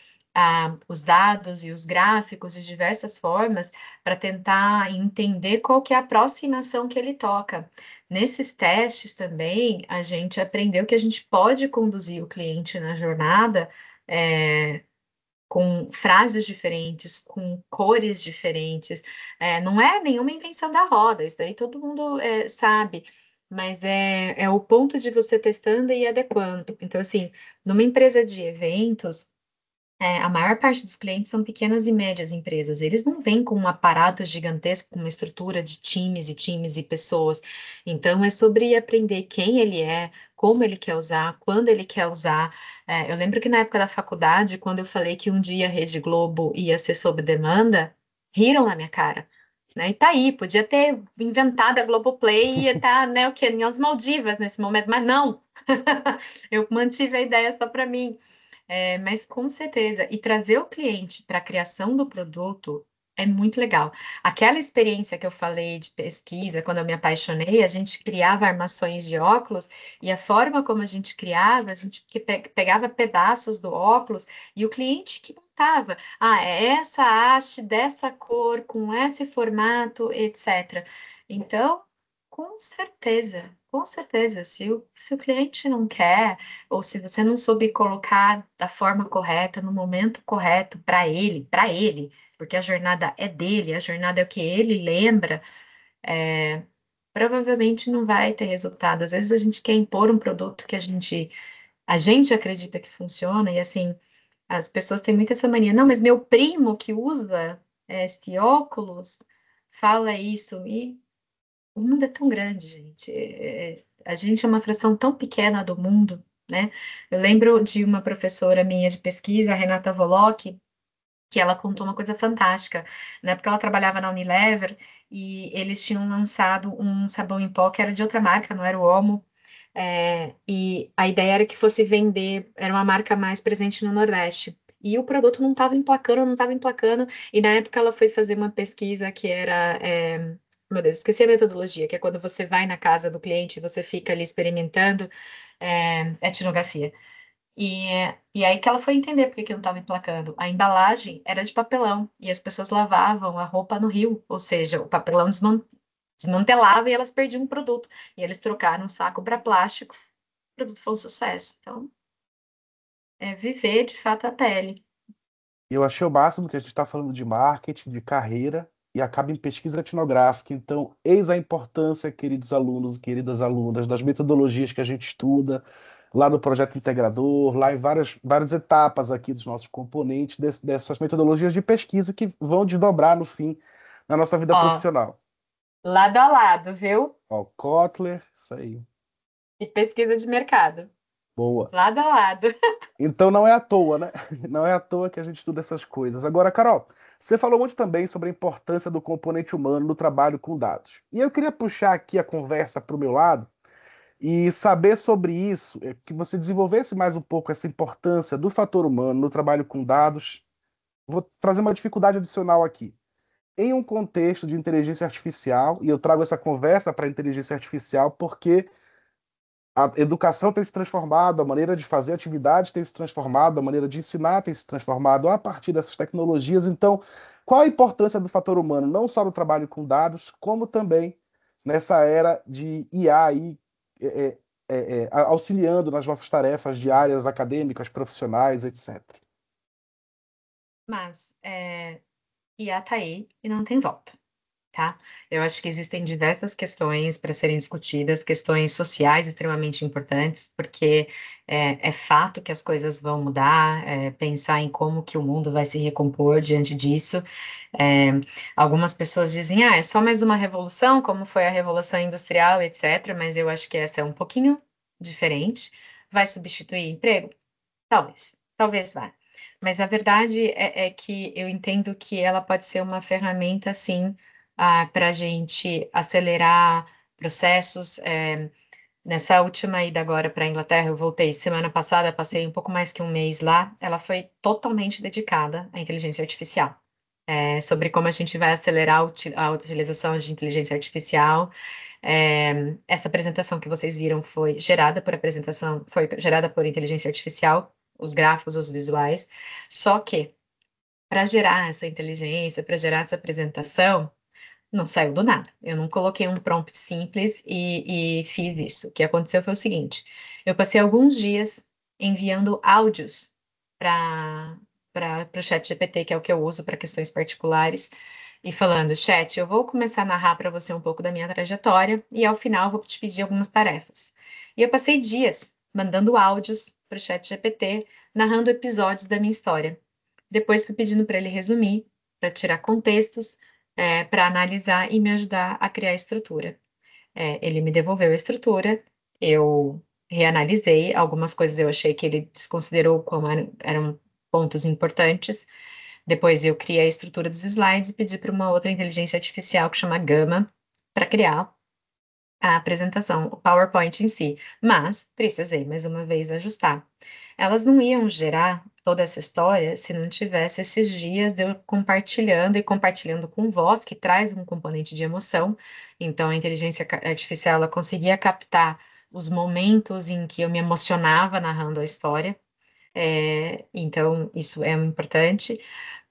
os dados e os gráficos de diversas formas para tentar entender qual que é a aproximação que ele toca. Nesses testes também, a gente aprendeu que a gente pode conduzir o cliente na jornada. é, com frases diferentes, com cores diferentes. Não é nenhuma invenção da roda, isso daí todo mundo sabe, mas é o ponto de você testando e adequando. Então, assim, numa empresa de eventos, a maior parte dos clientes são pequenas e médias empresas. Eles não vêm com um aparato gigantesco, com uma estrutura de times e pessoas. Então, é sobre aprender quem ele é, como ele quer usar, quando ele quer usar. Eu lembro que na época da faculdade, quando eu falei que um dia a Rede Globo ia ser sob demanda, riram na minha cara. Né? E tá aí, podia ter inventado a Globoplay e ia estar, né, o quê? Nas Maldivas nesse momento, mas não. Eu mantive a ideia só para mim. Mas com certeza, e trazer o cliente para a criação do produto é muito legal. Aquela experiência que eu falei de pesquisa, quando eu me apaixonei, a gente criava armações de óculos e a forma como a gente criava, a gente pegava pedaços do óculos e o cliente que montava. Ah, é essa haste dessa cor, com esse formato, etc. Então, Com certeza, com certeza. Se o cliente não quer, ou se você não soube colocar da forma correta, no momento correto para ele, porque a jornada é dele, a jornada é o que ele lembra, provavelmente não vai ter resultado. Às vezes a gente quer impor um produto que a gente acredita que funciona, e assim, as pessoas têm muito essa mania. Não, mas meu primo que usa este óculos fala isso, e o mundo é tão grande, gente. A gente é uma fração tão pequena do mundo, né? Eu lembro de uma professora minha de pesquisa, a Renata Volock, que ela contou uma coisa fantástica, né? Porque ela trabalhava na Unilever e eles tinham lançado um sabão em pó que era de outra marca, não era o Omo. E a ideia era que fosse vender, era uma marca mais presente no Nordeste. E o produto não estava emplacando, não estava emplacando. E na época ela foi fazer uma pesquisa que era. Meu Deus, esqueci a metodologia, que é quando você vai na casa do cliente e você fica ali experimentando etnografia. E aí que ela foi entender por que que não estava emplacando. A embalagem era de papelão e as pessoas lavavam a roupa no rio, ou seja, o papelão desmantelava e elas perdiam o produto. E eles trocaram um saco para plástico, o produto foi um sucesso. Então, é viver de fato a pele. E eu achei o máximo que a gente está falando de marketing, de carreira, e acaba em pesquisa etnográfica. Então, eis a importância, queridos alunos e queridas alunas, das metodologias que a gente estuda lá no projeto integrador, lá em várias etapas aqui dos nossos componentes, dessas metodologias de pesquisa que vão desdobrar no fim na nossa vida Ó, profissional. lado a lado, viu? Ó, Kotler, isso aí. E pesquisa de mercado. Boa. Lado a lado. Então não é à toa, né? Não é à toa que a gente estuda essas coisas. Agora, Carol, você falou muito também sobre a importância do componente humano no trabalho com dados. E eu queria puxar aqui a conversa para o meu lado e saber sobre isso, que você desenvolvesse mais um pouco essa importância do fator humano no trabalho com dados. Vou trazer uma dificuldade adicional aqui. Em um contexto de inteligência artificial, e eu trago essa conversa para a inteligência artificial porque a educação tem se transformado, a maneira de fazer atividade tem se transformado, a maneira de ensinar tem se transformado a partir dessas tecnologias. Então, qual a importância do fator humano, não só no trabalho com dados, como também nessa era de IA aí, é, auxiliando nas nossas tarefas diárias, acadêmicas, profissionais, etc. Mas IA tá aí e não tem volta. Tá? Eu acho que existem diversas questões para serem discutidas, questões sociais extremamente importantes, porque é fato que as coisas vão mudar, pensar em como que o mundo vai se recompor diante disso. É, algumas pessoas dizem, é só mais uma revolução, como foi a Revolução Industrial, etc., mas eu acho que essa é um pouquinho diferente. Vai substituir emprego? Talvez, talvez vá. Mas a verdade é que eu entendo que ela pode ser uma ferramenta, sim, para a gente acelerar processos. Nessa última ida agora para a Inglaterra, eu voltei semana passada, passei um pouco mais que um mês lá. Ela foi totalmente dedicada à inteligência artificial. Sobre como a gente vai acelerar a utilização de inteligência artificial. Essa apresentação que vocês viram foi gerada por inteligência artificial, os gráficos, os visuais. Só que para gerar essa inteligência, para gerar essa apresentação, não saiu do nada. Eu não coloquei um prompt simples e fiz isso. O que aconteceu foi o seguinte: eu passei alguns dias enviando áudios para o chat GPT, que é o que eu uso para questões particulares, e falando, chat, eu vou começar a narrar para você um pouco da minha trajetória e ao final vou te pedir algumas tarefas. E eu passei dias mandando áudios para o chat GPT, narrando episódios da minha história. Depois fui pedindo para ele resumir, para tirar contextos, para analisar e me ajudar a criar a estrutura. Ele me devolveu a estrutura, eu reanalisei, algumas coisas eu achei que ele desconsiderou como eram pontos importantes. Depois eu criei a estrutura dos slides e pedi para uma outra inteligência artificial que chama Gama para criar a apresentação, o PowerPoint em si, mas precisei mais uma vez ajustar. Elas não iam gerar toda essa história se não tivesse esses dias de eu compartilhando e compartilhando com voz, que traz um componente de emoção. Então, a inteligência artificial ela conseguia captar os momentos em que eu me emocionava narrando a história. Então, isso é importante.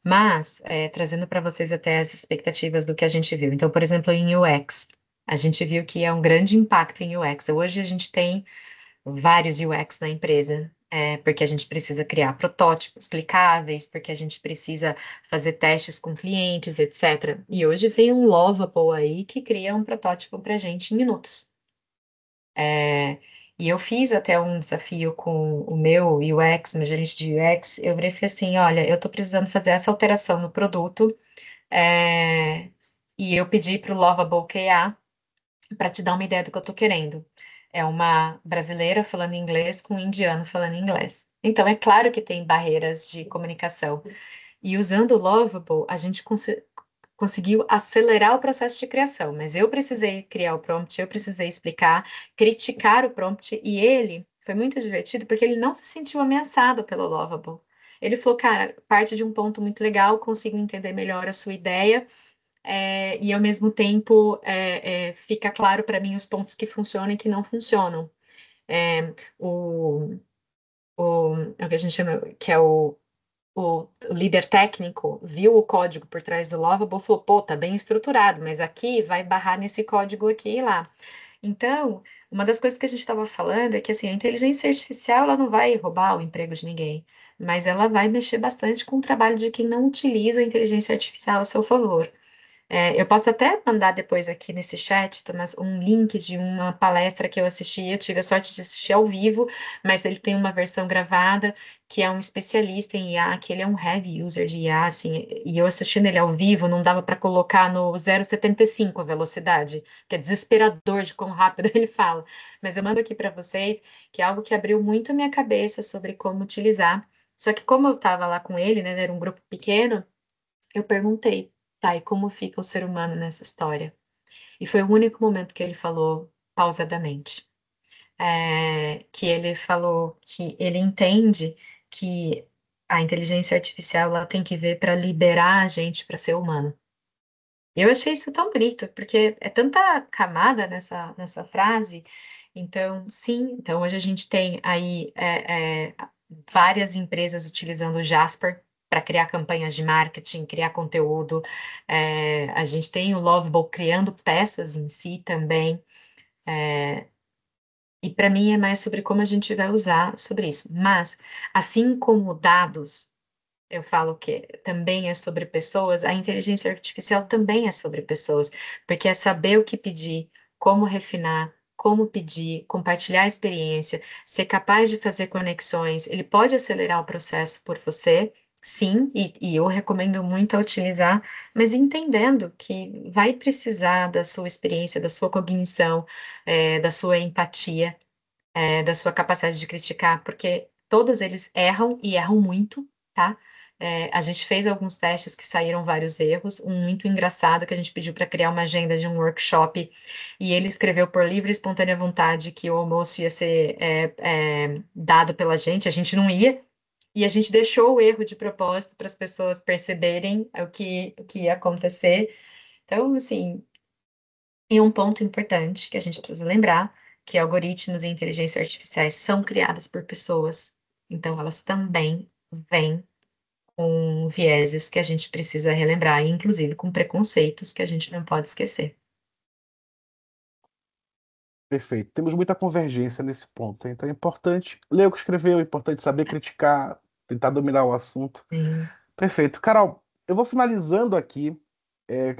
Mas, trazendo para vocês até as expectativas do que a gente viu. Então, por exemplo, em UX. A gente viu que é um grande impacto em UX. Hoje a gente tem vários UX na empresa, porque a gente precisa criar protótipos clicáveis, porque a gente precisa fazer testes com clientes, etc. E hoje vem um Lovable aí que cria um protótipo para a gente em minutos. É, e eu fiz até um desafio com o meu UX, meu gerente de UX, eu virei e falei assim, olha, eu estou precisando fazer essa alteração no produto, é, e eu pedi para o Lovable QA para te dar uma ideia do que eu estou querendo. É uma brasileira falando inglês com um indiano falando inglês. Então, é claro que tem barreiras de comunicação. E usando o Lovable, a gente conseguiu acelerar o processo de criação. Mas eu precisei criar o prompt, eu precisei explicar, criticar o prompt, e ele foi muito divertido porque ele não se sentiu ameaçado pelo Lovable. Ele falou, cara, parte de um ponto muito legal, consigo entender melhor a sua ideia, e ao mesmo tempo fica claro para mim os pontos que funcionam e que não funcionam. É, o, é o que a gente chama, que é o líder técnico, viu o código por trás do Lovable e falou, pô, tá bem estruturado, mas aqui vai barrar nesse código aqui e lá. Então, uma das coisas que a gente estava falando é que assim, a inteligência artificial ela não vai roubar o emprego de ninguém, mas ela vai mexer bastante com o trabalho de quem não utiliza a inteligência artificial a seu favor. Eu posso até mandar depois aqui nesse chat, Thomas, um link de uma palestra que eu assisti. Eu tive a sorte de assistir ao vivo, mas ele tem uma versão gravada, que é um especialista em IA, que ele é um heavy user de IA, assim, e eu assistindo ele ao vivo, não dava para colocar no 0,75 a velocidade, que é desesperador de quão rápido ele fala. Mas eu mando aqui para vocês, que é algo que abriu muito a minha cabeça sobre como utilizar. Só que como eu estava lá com ele, né, era um grupo pequeno, eu perguntei, tá, e como fica o ser humano nessa história? E foi o único momento que ele falou pausadamente. Que ele falou que ele entende que a inteligência artificial ela tem que ver para liberar a gente para ser humano. Eu achei isso tão bonito, porque é tanta camada nessa frase. Então, sim, então hoje a gente tem aí várias empresas utilizando o Jasper para criar campanhas de marketing, criar conteúdo. A gente tem o Lovable criando peças em si também. E para mim é mais sobre como a gente vai usar sobre isso. Mas, assim como dados eu falo que também é sobre pessoas, a inteligência artificial também é sobre pessoas, porque é saber o que pedir, como refinar, como pedir, compartilhar a experiência, ser capaz de fazer conexões. Ele pode acelerar o processo por você, sim, e eu recomendo muito a utilizar, mas entendendo que vai precisar da sua experiência, da sua cognição, da sua empatia, da sua capacidade de criticar, porque todos eles erram e erram muito, tá? A gente fez alguns testes que saíram vários erros, um muito engraçado que a gente pediu para criar uma agenda de um workshop e ele escreveu por livre e espontânea vontade que o almoço ia ser dado pela gente, a gente não ia, e a gente deixou o erro de propósito para as pessoas perceberem o que ia acontecer. Então, assim, e um ponto importante que a gente precisa lembrar, que algoritmos e inteligências artificiais são criadas por pessoas, então elas também vêm com vieses que a gente precisa relembrar, e inclusive com preconceitos que a gente não pode esquecer. Perfeito. Temos muita convergência nesse ponto. Então é importante ler o que escreveu, é importante saber criticar, tentar dominar o assunto. Sim. Perfeito. Carol, eu vou finalizando aqui.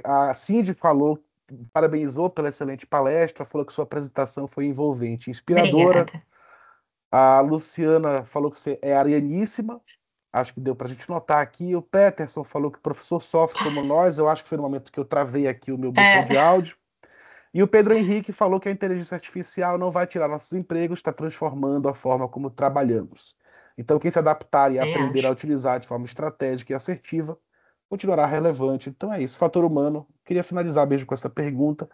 A Cindy falou, parabenizou pela excelente palestra, falou que sua apresentação foi envolvente, inspiradora. Obrigada. A Luciana falou que você é arianíssima. Acho que deu para a gente notar aqui. O Peterson falou que o professor sofre como nós. Eu acho que foi no momento que eu travei aqui o meu botão É, de áudio. E o Pedro Henrique falou que a inteligência artificial não vai tirar nossos empregos, está transformando a forma como trabalhamos. Então, quem se adaptar e nem aprender a acho. utilizar de forma estratégica e assertiva continuará relevante. Então é isso, fator humano. Queria finalizar mesmo com essa pergunta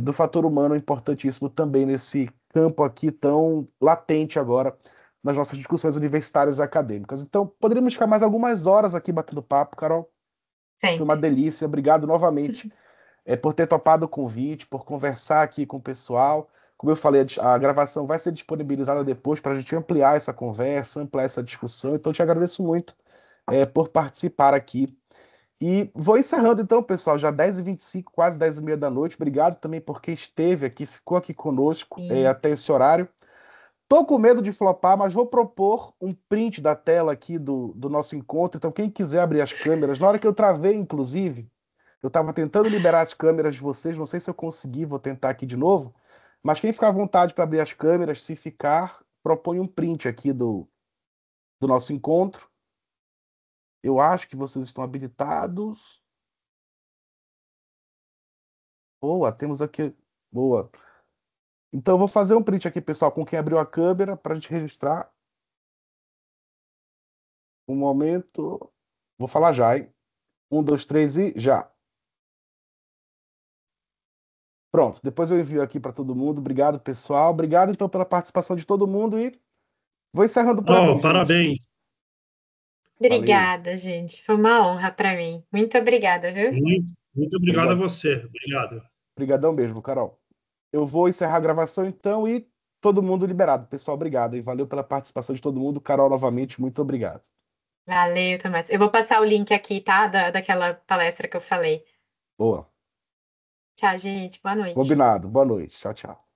do fator humano importantíssimo também nesse campo aqui tão latente agora nas nossas discussões universitárias e acadêmicas. Então, poderíamos ficar mais algumas horas aqui batendo papo, Carol. Foi uma Sempre. delícia. Obrigado novamente por ter topado o convite, por conversar aqui com o pessoal. Como eu falei, a gravação vai ser disponibilizada depois para a gente ampliar essa conversa, ampliar essa discussão. Então, eu te agradeço muito por participar aqui. E vou encerrando então, pessoal, já 10h25, quase 10h30 da noite. Obrigado também por quem esteve aqui, ficou aqui conosco Sim. até esse horário. Tô com medo de flopar, mas vou propor um print da tela aqui do nosso encontro. Então, quem quiser abrir as câmeras, na hora que eu travei, inclusive, eu estava tentando liberar as câmeras de vocês, não sei se eu consegui, vou tentar aqui de novo. Mas quem ficar à vontade para abrir as câmeras, se ficar, propõe um print aqui do nosso encontro. Eu acho que vocês estão habilitados. Boa, temos aqui. Boa. Então, eu vou fazer um print aqui, pessoal, com quem abriu a câmera, para a gente registrar. Um momento. Vou falar já, hein? Um, dois, três e já. Pronto, depois eu envio aqui para todo mundo. Obrigado, pessoal. Obrigado, então, pela participação de todo mundo e vou encerrando por aqui, Oh, gente. parabéns. Valeu. Obrigada, gente. Foi uma honra para mim. Muito obrigada, viu? Muito obrigado a Obrigado. você. Obrigado. Obrigadão mesmo, Carol. Eu vou encerrar a gravação, então, e todo mundo liberado. Pessoal, obrigado. E valeu pela participação de todo mundo. Carol, novamente, muito obrigado. Valeu, Tomás. Eu vou passar o link aqui, tá? Daquela palestra que eu falei. Boa. Tchau, gente. Boa noite. Combinado. Boa noite. Tchau, tchau.